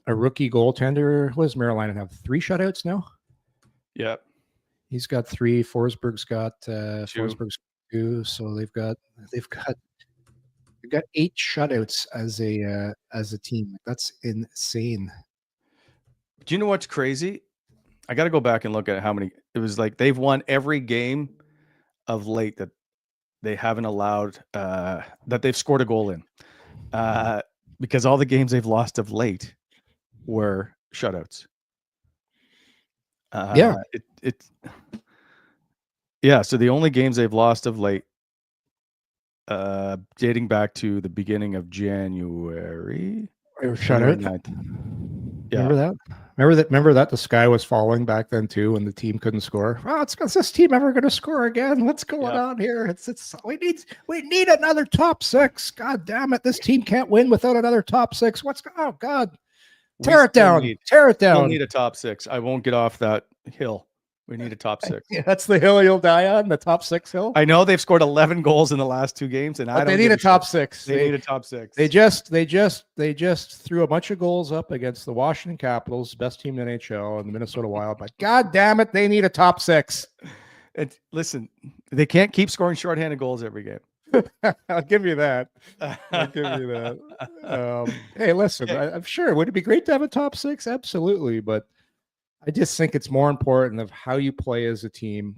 a rookie goaltender, what does Maryland have? 3 shutouts now? Yep. He's got 3. Forsberg's got 2. So they've got 8 shutouts as a team. That's insane. Do you know what's crazy? I got to go back and look at how many. It was like they've won every game of late that they haven't allowed that they've scored a goal in, because all the games they've lost of late were shutouts. So the only games they've lost of late, dating back to the beginning of January. They were shutout. Yeah. Remember that the sky was falling back then too, and the team couldn't score. Oh, is this team ever going to score again? What's going on here? We need another top 6. God damn it! This team can't win without another top 6. Oh God! Tear it down. We need a top 6. I won't get off that hill. We need a top 6. Yeah, that's the hill you'll die on, the top 6 hill. I know they've scored 11 goals in the last 2 games, and they need a top 6. They need a top 6. They just threw a bunch of goals up against the Washington Capitals, best team in the NHL, and the Minnesota Wild. But God damn it, they need a top 6. And listen, they can't keep scoring shorthanded goals every game. I'll give you that. Hey, listen, I'm sure. Would it be great to have a top 6? Absolutely. But I just think it's more important of how you play as a team,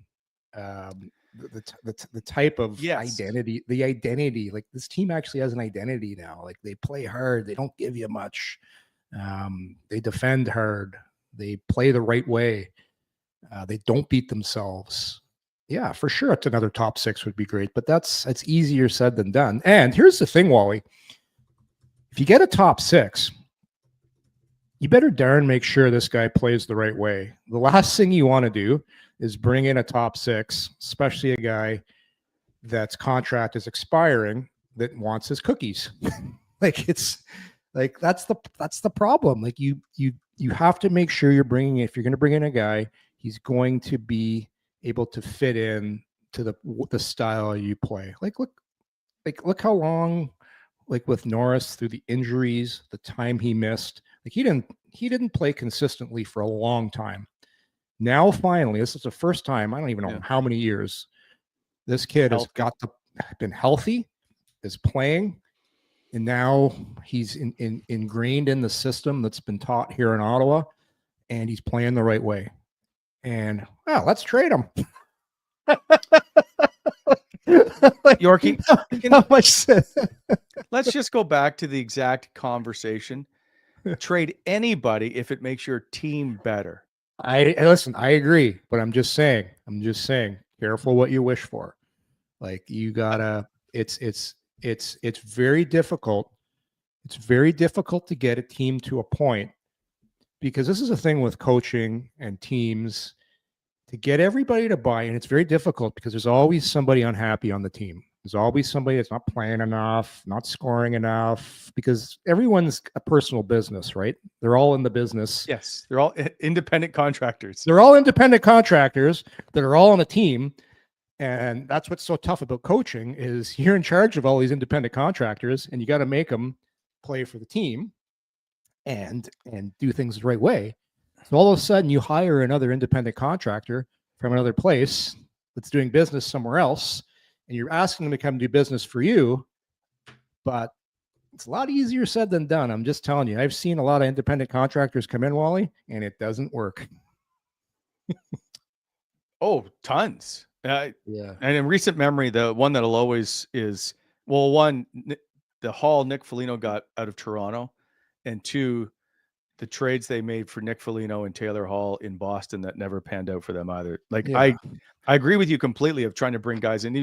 the type of identity, the identity. Like this team actually has an identity now. Like they play hard. They don't give you much. They defend hard. They play the right way. They don't beat themselves. Yeah, for sure. It's another top 6 would be great, but it's easier said than done. And here's the thing, Wally. If you get a top 6, you better darn make sure this guy plays the right way. The last thing you want to do is bring in a top 6, especially a guy that's contract is expiring that wants his cookies. It's like that's the problem. Like you have to make sure you're bringing, if you're going to bring in a guy, he's going to be able to fit in to the style you play. Look how long, like with Norris through the injuries, the time he missed. Like he didn't play consistently for a long time. Now finally, this is the first time, I don't even know how many years, this kid has been healthy, is playing, and now he's ingrained in the system that's been taught here in Ottawa, and he's playing the right way. And let's trade him. Yorkie, how much? Let's just go back to the exact conversation. Trade anybody if it makes your team better. Listen, I agree, but I'm just saying, careful what you wish for. Like you gotta, it's very difficult. It's very difficult to get a team to a point, because this is a thing with coaching and teams, to get everybody to buy in. It's very difficult because there's always somebody unhappy on the team. There's always somebody that's not playing enough, not scoring enough, because everyone's a personal business, right? They're all in the business. Yes. They're all independent contractors. They're all independent contractors that are all on a team. And that's what's so tough about coaching is you're in charge of all these independent contractors, and you got to make them play for the team and do things the right way. So all of a sudden you hire another independent contractor from another place that's doing business somewhere else, and you're asking them to come do business for you, but it's a lot easier said than done. I'm just telling you, I've seen a lot of independent contractors come in, Wally, and it doesn't work. Oh, tons. Yeah. And in recent memory, the one that'll always is, well, one, the haul Nick Foligno got out of Toronto, and 2, the trades they made for Nick Foligno and Taylor Hall in Boston that never panned out for them either. Like I agree with you completely of trying to bring guys in.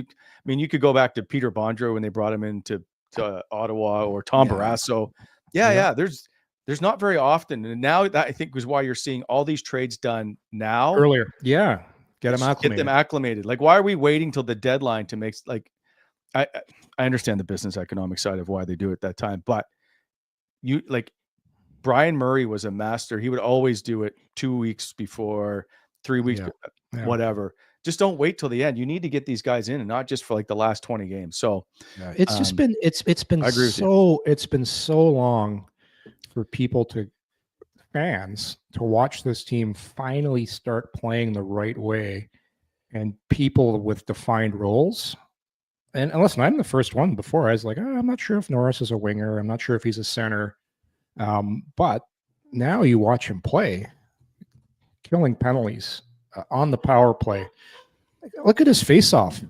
You could go back to Peter Bondro when they brought him into Ottawa, or Tom Barrasso. There's not very often. And now that I think was why you're seeing all these trades done now. Earlier. Yeah. Get them acclimated. Like, why are we waiting till the deadline to make, like, I understand the business economic side of why they do it that time, but Brian Murray was a master. He would always do it 2 weeks before, 3 weeks, whatever. Just don't wait till the end. You need to get these guys in, and not just for like the last 20 games. So it's just been, it's been so long for fans to watch this team finally start playing the right way, and people with defined roles. And listen, I'm the first one. Before I was like, I'm not sure if Norris is a winger. I'm not sure if he's a center. But now you watch him play, killing penalties on the power play. Look at his face-off.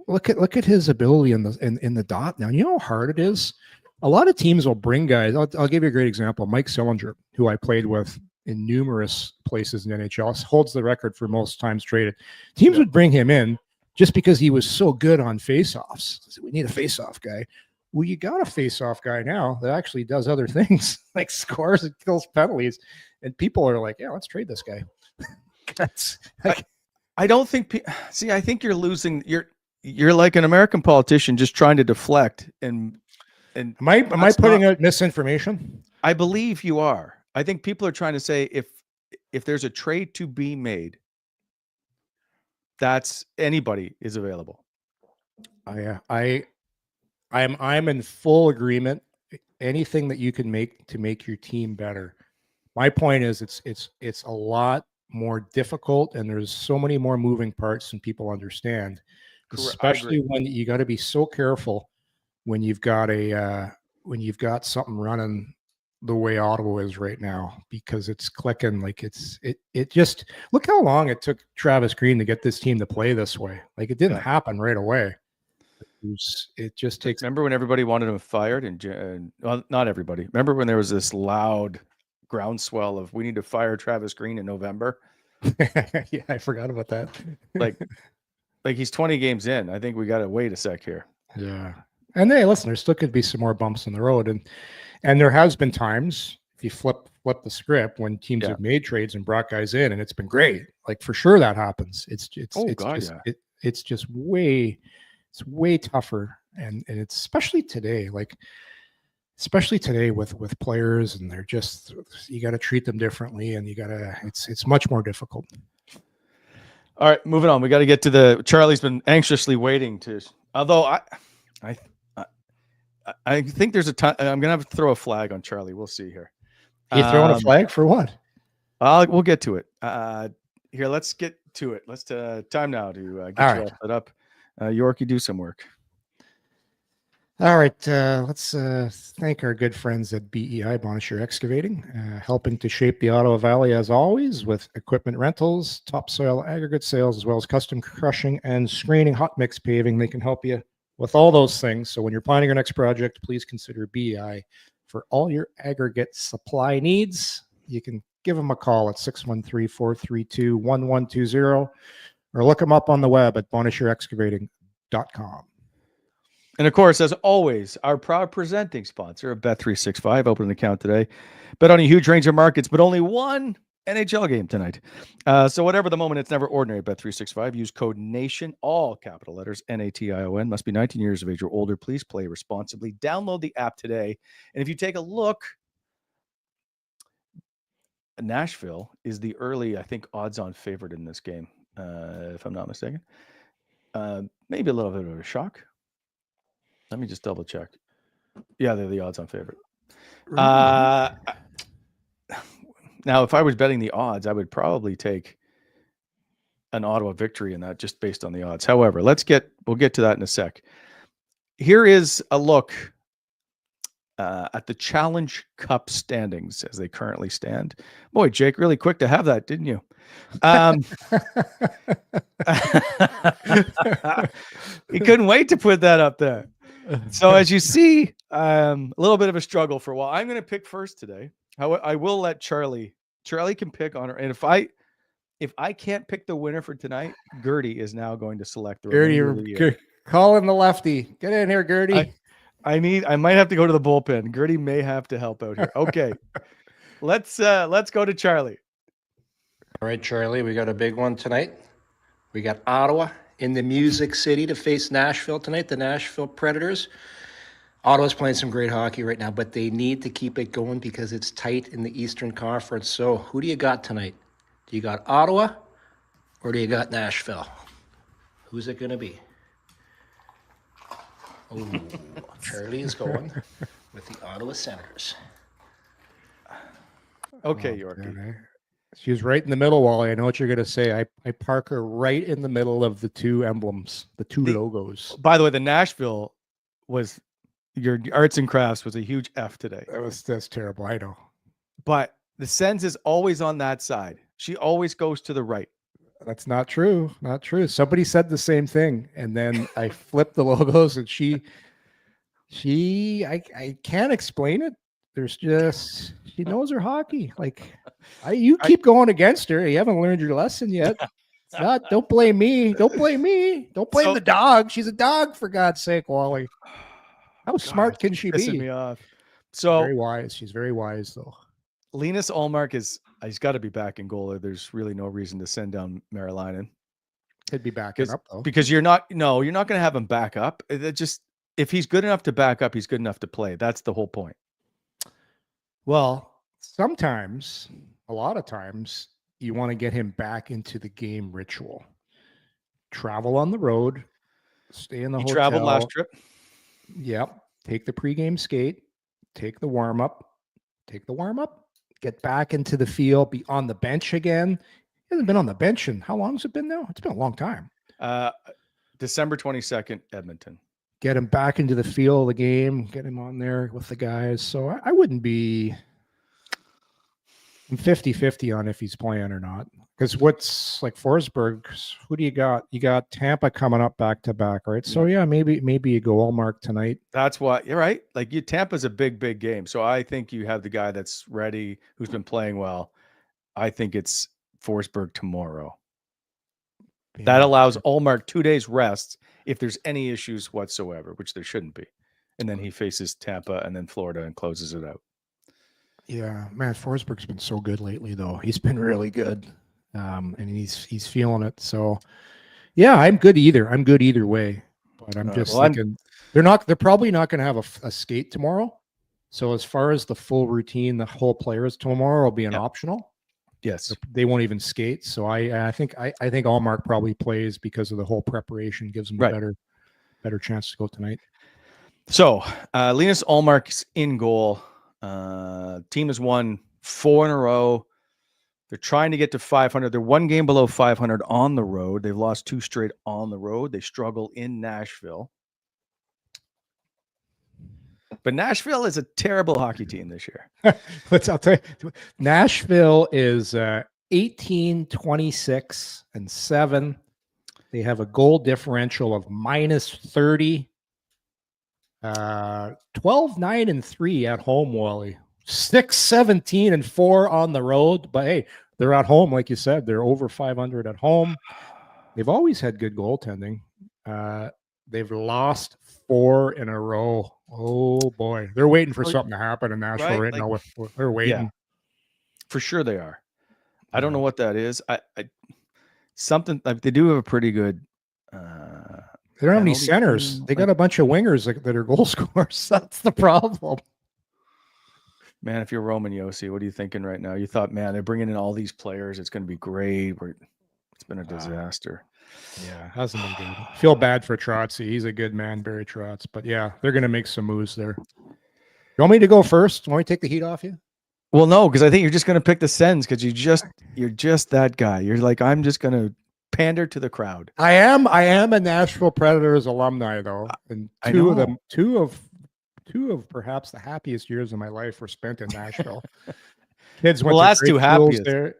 Look at his ability in the dot. Now, you know how hard it is. A lot of teams will bring guys. I'll give you a great example. Mike Sillinger, who I played with in numerous places in the NHL, holds the record for most times traded. Teams would bring him in just because he was so good on face-offs. So we need a face-off guy. Well, you got a face-off guy now that actually does other things, like scores and kills penalties, and people are like, "Yeah, let's trade this guy." That's like, I don't think. See, I think you're losing. You're like an American politician just trying to deflect. And am I putting out misinformation? I believe you are. I think people are trying to say if there's a trade to be made, That's anybody is available. I'm in full agreement. Anything that you can make to make your team better. My point is it's a lot more difficult, and there's so many more moving parts than people understand. Especially when you got to be so careful when you've got something running the way Ottawa is right now, because it's clicking. Like it just look how long it took Travis Green to get this team to play this way. Like it didn't happen right away. It just takes. Remember when everybody wanted him fired, and well, not everybody. Remember when there was this loud groundswell of we need to fire Travis Green in November? Yeah, I forgot about that. like he's 20 games in. I think we got to wait a sec here. Yeah, and hey, listen, there still could be some more bumps in the road, and there has been times if you flip the script when teams have made trades and brought guys in, and it's been great. Like for sure that happens. It's just way. It's way tougher, and it's especially today with players, and they're just, you got to treat them differently, and it's much more difficult. All right, moving on. We got to get to Charlie's been anxiously waiting to, although I think there's a time I'm gonna have to throw a flag on Charlie. We'll see here. You throwing a flag for what? We'll get to it. Here, let's get to it. Let's time now to get you all set up. Yorkie, do some work. All right, let's thank our good friends at BEI Excavating, helping to shape the Ottawa Valley as always with equipment rentals, topsoil aggregate sales, as well as custom crushing and screening, hot mix paving. They can help you with all those things. So when you're planning your next project, please consider BEI for all your aggregate supply needs. You can give them a call at 613-432-1120 or look them up on the web at bonishirexcavating.com. And of course, as always, our proud presenting sponsor of Bet365. Open an account today. Bet on a huge range of markets, but only one NHL game tonight. So whatever the moment, it's never ordinary. Bet365. Use code NATION, all capital letters, NATION. Must be 19 years of age or older. Please play responsibly. Download the app today. And if you take a look, Nashville is the early, I think, odds-on favorite in this game, if I'm not mistaken. Maybe a little bit of a shock. Let me just double check. Yeah, they're the odds-on favorite. Now, if I was betting the odds, I would probably take an Ottawa victory in that just based on the odds. However, we'll get to that in a sec. Here is a look at the Challenge Cup standings as they currently stand. Boy, Jake, really quick to have that, didn't you? He couldn't wait to put that up there. So as you see, a little bit of a struggle for a while. I'm going to pick first today. I will let Charlie can pick on her. And if I can't pick the winner for tonight, Gertie is now going to select the Gertie, calling the lefty. Get in here, Gertie. I might have to go to the bullpen. Gertie may have to help out here. Okay. Let's go to Charlie. All right, Charlie, we got a big one tonight. We got Ottawa in the Music City to face Nashville tonight, the Nashville Predators. Ottawa's playing some great hockey right now, but they need to keep it going because it's tight in the Eastern Conference. So who do you got tonight? Do you got Ottawa or do you got Nashville? Who's it going to be? Oh, Charlie is going with the Ottawa Senators. Okay, Yorkie. She was right in the middle, Wally. I know what you're going to say. I park her right in the middle of the two emblems, the two logos. By the way, the Nashville was your arts and crafts was a huge F today. That's terrible. I know. But the Sens is always on that side. She always goes to the right. That's not true. Not true. Somebody said the same thing. And then I flipped the logos and I can't explain it. There's just, she knows her hockey. Like you keep going against her. You haven't learned your lesson yet. It's not, don't blame me. Don't blame me. Don't blame the dog. She's a dog, for God's sake, Wally. How smart can she be? Pissing me off. So very wise. She's very wise though. Linus Ullmark he's got to be back in goal. There's really no reason to send down Marilainen. He'd be backing up though. Because you're not going to have him back up. It just, if he's good enough to back up, he's good enough to play. That's the whole point. Well, sometimes, a lot of times, you want to get him back into the game ritual. travel on the road, stay in the hotel. Traveled last trip. Yep. Take the pregame skate, take the warm up, get back into the field, be on the bench again. He hasn't been on the bench in how long has it been now? It's been a long time. December 22nd, Edmonton. Get him back into the feel of the game, get him on there with the guys. So I wouldn't be 50-50 on if he's playing or not. Because what's like Forsberg, who do you got? You got Tampa coming up back to back, right? So yeah, maybe you go Ullmark tonight. That's why you're right. Like Tampa's a big game. So I think you have the guy that's ready, who's been playing well. I think it's Forsberg tomorrow. Yeah. That allows Ullmark 2 days rest if there's any issues whatsoever, which there shouldn't be. And then he faces Tampa and then Florida and closes it out. Yeah, man, Forsberg's been so good lately, though. He's been really good. And he's feeling it. So yeah, I'm good either way. But I'm just thinking they're probably not gonna have a skate tomorrow. So as far as the full routine, the whole players tomorrow will be an optional. Yes. They won't even skate. So I think Ullmark probably plays because of the whole preparation, gives him a better chance to go tonight. So Linus Ullmark's in goal. Team has won 4 in a row. They're trying to get to 500. They're 1 game below 500 on the road. They've lost 2 straight on the road. They struggle in Nashville. But Nashville is a terrible hockey team this year. I'll tell you, Nashville is 18-26-7. They have a goal differential of -30. 12-9-3 at home, Wally. 6-17-4 on the road. But hey, they're at home, like you said. They're over 500 at home. They've always had good goaltending. They've lost 4 in a row. Oh boy, they're waiting for something to happen in Nashville right now. They're waiting. Yeah, for sure they are. I don't know what that is. Something like they do have a pretty good. They don't have any centers. They got a bunch of wingers that are goal scorers. That's the problem. Man, if you're Roman Josi, what are you thinking right now? You thought, man, they're bringing in all these players. It's going to be great. It's been a disaster. Yeah, hasn't been good. Feel bad for Trotzy. He's a good man, Barry Trotz. But yeah, they're going to make some moves there. You want me to go first? Want me to take the heat off you? Well, no, because I think you're just going to pick the Sens because you're just that guy. You're like, I'm just going to pander to the crowd. I am a Nashville Predators alumni, though, and two of perhaps the happiest years of my life were spent in Nashville. Kids went last two happiest there.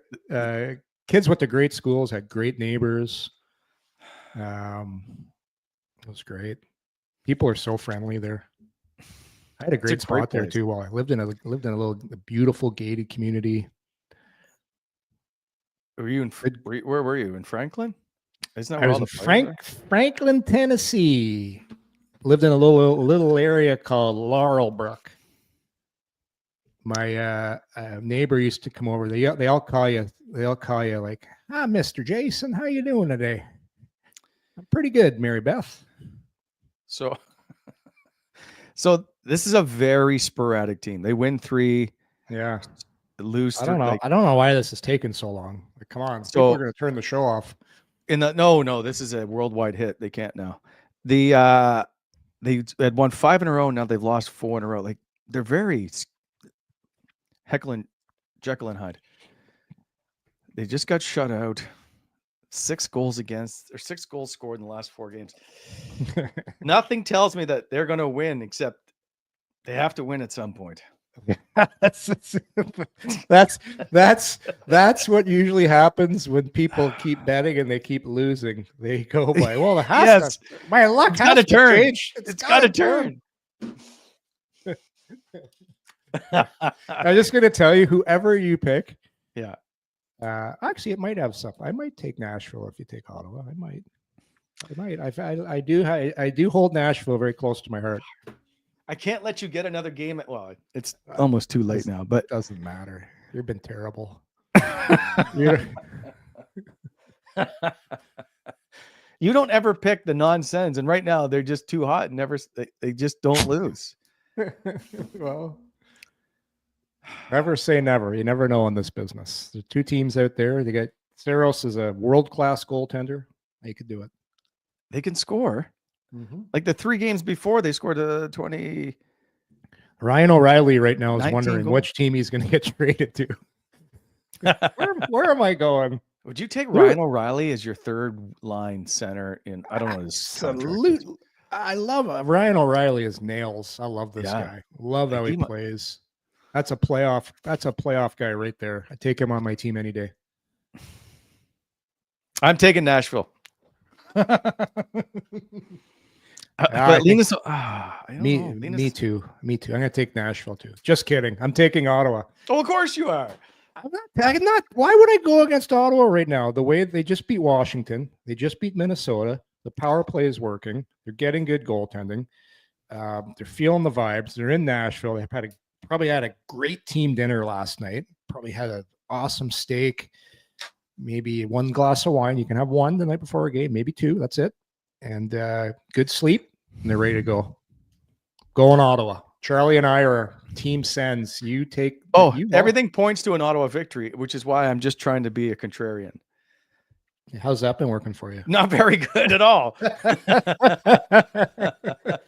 Kids went to great schools, had great neighbors. It was great. People are so friendly there. I had a great spot there too. While I lived in a beautiful gated community. Were you where were you in Franklin? Isn't that where I was in Franklin, Tennessee. Lived in a little area called Laurelbrook. My neighbor used to come over. They all call you like, Mr. Jason, how you doing today? I'm pretty good, Mary Beth. So this is a very sporadic team. They win 3. Yeah. Lose. I don't know. I don't know why this is taking so long. Like, come on. People are going to turn the show off. No, this is a worldwide hit. They can't now. They had won 5 in a row. Now they've lost 4 in a row. Like, they're very Jekyll and Hyde. They just got shut out. 6 goals scored in the last 4 games. Nothing tells me that they're going to win, except they have to win at some point. That's what usually happens when people keep betting and they keep losing. They go by, well, my luck has to turn. It's got to turn. I'm just going to tell you, whoever you pick. Yeah. Actually, it might have something. I might take Nashville if you take Ottawa. I might. I do hold Nashville very close to my heart. I can't let you get another game. Well, it's almost too late now, but it doesn't matter. You've been terrible. You don't ever pick the non-Sens, and right now they're just too hot and they just don't lose. Well, never say never. You never know in this business. There's 2 teams out there. They got Saros is a world-class goaltender. They could do it. they can score. Mm-hmm. Like the 3 games before, they scored a 20. Ryan O'Reilly right now is 19 wondering goals. which team he's going to get traded to. Where am I going? Would you take Ryan O'Reilly as your third line center in? I don't know his contract. I love Ryan O'Reilly is nails. I love this guy. Love how he plays. That's a playoff guy right there. I take him on my team any day. I'm taking Nashville. Me too. I'm gonna take Nashville too. Just kidding. I'm taking Ottawa. Oh, of course you are. I'm not. Why would I go against Ottawa right now? The way they just beat Washington, they just beat Minnesota. The power play is working. They're getting good goaltending. They're feeling the vibes. They're in Nashville. They've probably had a great team dinner last night. Probably had an awesome steak. Maybe 1 glass of wine. You can have 1 the night before a game, maybe 2. That's it. And good sleep. And they're ready to go. Go in Ottawa. Charlie and I are Team Sens. You take. Everything points to an Ottawa victory, which is why I'm just trying to be a contrarian. How's that been working for you? Not very good at all.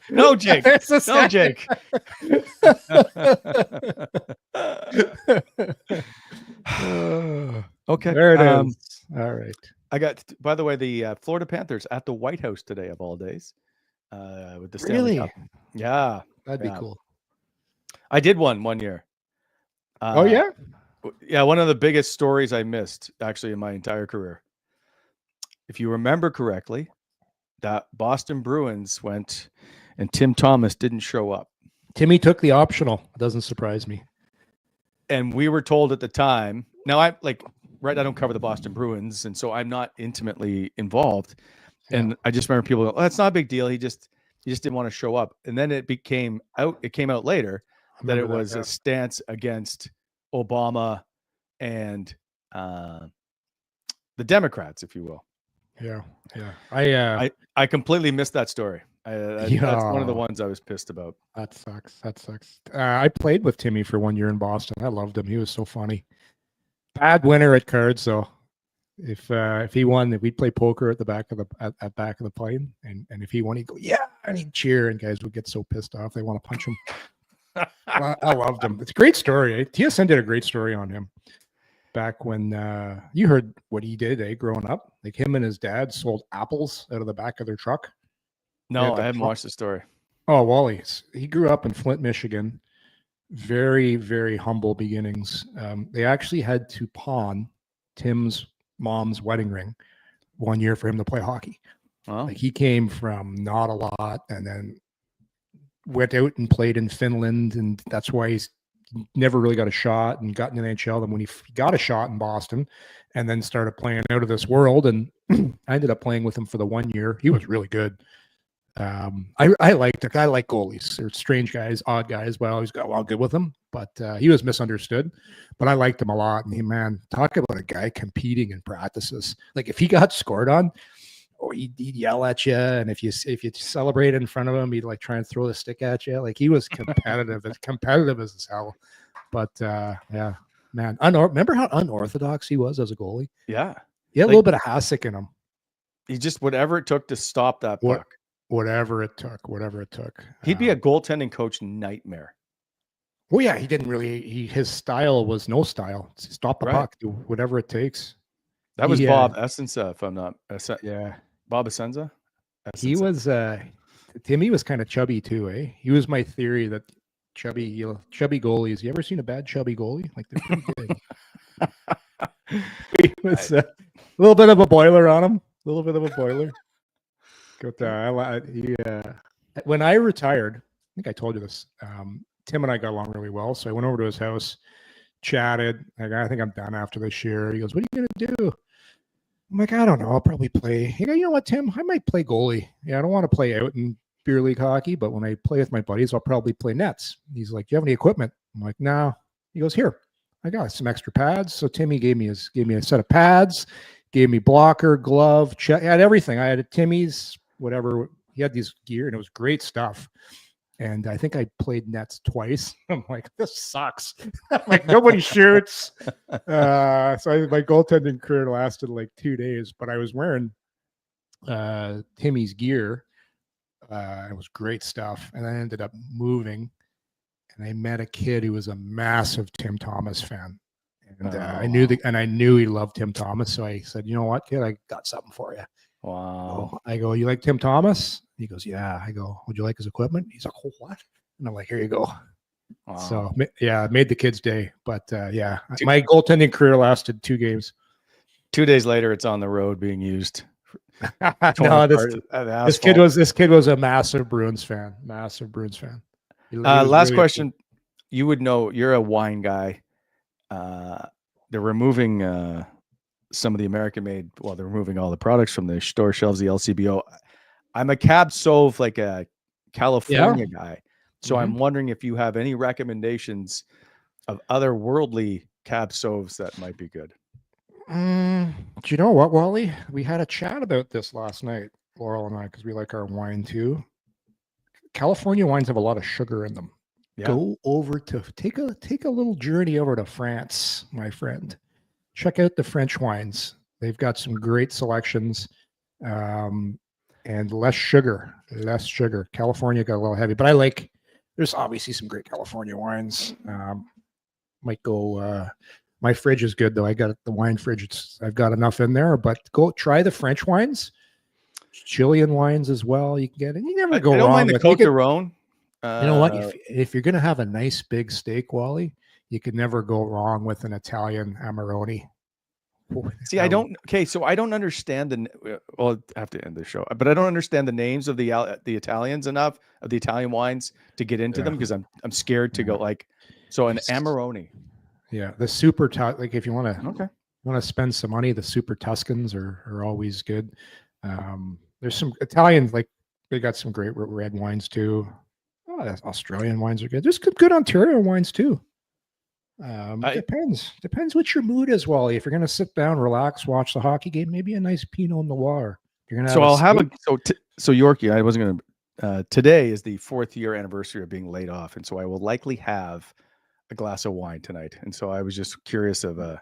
No, Jake. No, Jake. Okay. There it is. All right. I got, by the way, the Florida Panthers at the White House today of all days. With the Stanley Cup. Yeah. That'd be cool. I did one year. Oh, yeah? Yeah, one of the biggest stories I missed, actually, in my entire career. If you remember correctly, that Boston Bruins went and Tim Thomas didn't show up. Timmy took the optional. It doesn't surprise me. And we were told at the time, now I don't cover the Boston Bruins, and so I'm not intimately involved. Yeah. And I just remember people go, "Oh, that's not a big deal. He just didn't want to show up." And then it came out later that it was a stance against Obama and the Democrats, if you will. Yeah. Yeah. I completely missed that story. That's one of the ones I was pissed about. That sucks. I played with Timmy for 1 year in Boston. I loved him. He was so funny. Bad winner at cards, though. If he won, we'd play poker at the back of the plane, and if he won, he'd go, "Yeah," and he'd cheer, and guys would get so pissed off they want to punch him. I loved him. It's a great story. TSN did a great story on him back when you heard what he did, growing up. Like him and his dad sold apples out of the back of their truck. No, I haven't watched the story. Oh, Wallace. He grew up in Flint, Michigan. Very, very humble beginnings. They actually had to pawn Tim's mom's wedding ring 1 year for him to play hockey. Wow. Like he came from not a lot and then went out and played in Finland, and that's why he's never really got a shot and got in the NHL. And when he got a shot in Boston and then started playing out of this world, and I ended up playing with him for the 1 year. He was really good. I liked it. I like goalies. They're strange guys, odd guys, but I always got along good with them. But he was misunderstood. But I liked him a lot. And man, talk about a guy competing in practices. Like if he got scored on, or he'd yell at you, and if you celebrate in front of him, he'd like try and throw the stick at you. Like he was competitive, competitive as hell. But yeah, man, remember how unorthodox he was as a goalie? Yeah, he had a little bit of Hasek in him. He just whatever it took to stop that puck. Whatever it took. He'd be a goaltending coach nightmare. Well, yeah, he didn't really. His style was no style. Stop the puck, do whatever it takes. That was Bob Essenza, if I'm not. Yeah, Bob Essenza. He was. Timmy was kind of chubby too, eh? He was my theory that chubby goalies. You ever seen a bad chubby goalie? Like they're pretty good. He was a little bit of a boiler on him. A little bit of a boiler. When I retired, I think I told you this. Tim and I got along really well, so I went over to his house, chatted. Like, I think I'm done after this year. He goes, "What are you gonna do?" I'm like, "I don't know. I'll probably play." He goes, "You know what, Tim? I might play goalie. Yeah, I don't want to play out in beer league hockey, but when I play with my buddies, I'll probably play nets." He's like, "Do you have any equipment?" I'm like, "No." He goes, "Here, I got some extra pads." So Timmy gave me a set of pads, gave me blocker, glove, check. I had everything. I had a Timmy's, whatever. He had these gear, and it was great stuff. And I think I played nets twice. I'm like, this sucks. Like nobody shoots. So my goaltending career lasted like 2 days, but I was wearing Timmy's gear. It was great stuff. And I ended up moving, and I met a kid who was a massive Tim Thomas fan. And I knew he loved Tim Thomas. So I said, you know what, kid, I got something for you. Wow. I go, you like Tim Thomas? He goes, yeah. I go, would you like his equipment? He's like, oh, what? And I'm like, here you go. Wow. So yeah, made the kid's day. But yeah, my goaltending career lasted 2 games. 2 days later, it's on the road being used. No, this kid was a massive Bruins fan. Last question. Cool. You would know, you're a wine guy. They're removing some of the American-made. Well, they're removing all the products from the store shelves. The LCBO. I'm a Cab Sauv, like a California guy. So I'm wondering if you have any recommendations of other worldly Cab Sauvs that might be good. Do you know what, Wally? We had a chat about this last night, Laurel and I, because we like our wine too. California wines have a lot of sugar in them. Yeah. Go over to take a little journey over to France, my friend. Check out the French wines. They've got some great selections, and less sugar. California got a little heavy, but there's obviously some great California wines. Might go. My fridge is good though. I got the wine fridge. I've got enough in there. But go try the French wines, Chilean wines as well. You can get it. You never go wrong. I don't mind the Côte d'Aron. You know what? If you're going to have a nice big steak, Wally, you can never go wrong with an Italian Amarone. See, I don't. Okay, so I don't understand well, I have to end the show, but I don't understand the names of the Italians enough of the Italian wines to get into them because I'm scared to go like. So an Amarone. Yeah, the super like if you want to spend some money, the super Tuscans are always good. There's some Italians like they got some great red wines too. Australian wines are good. There's good Ontario wines too. Depends what your mood is, Wally. If you're going to sit down, relax, watch the hockey game, maybe a nice Pinot Noir. You're gonna so Yorkie. I wasn't going to. Today is the 4th year anniversary of being laid off, and so I will likely have a glass of wine tonight. And so I was just curious of a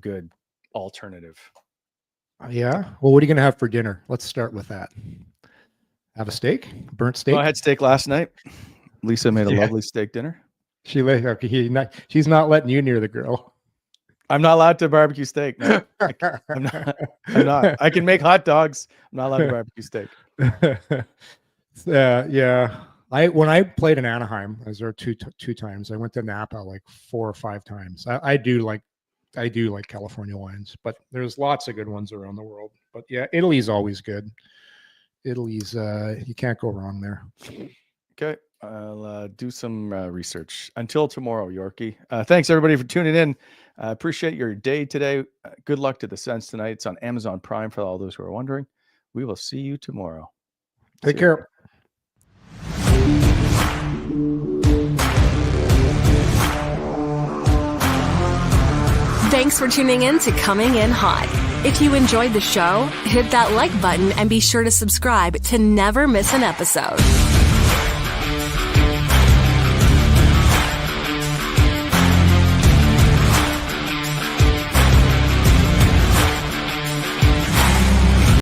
good alternative. Yeah. Well, what are you going to have for dinner? Let's start with that. Have a steak, burnt steak. I had steak last night. Lisa made a lovely steak dinner. She's not letting you near the grill. I'm not allowed to barbecue steak. No. I'm not. I can make hot dogs. I'm not allowed to barbecue steak. Yeah. When I played in Anaheim, I was there two times. I went to Napa like 4 or 5 times. I do like California wines, but there's lots of good ones around the world. But yeah, Italy's always good. Italy's you can't go wrong there. Okay. I'll do some research. Until tomorrow, Yorkie. Thanks everybody for tuning in. Appreciate your day today. Good luck to the Sens tonight. It's on Amazon Prime for all those who are wondering. We will see you tomorrow. Take care. Thanks for tuning in to Coming In Hot. If you enjoyed the show, hit that like button and be sure to subscribe to never miss an episode.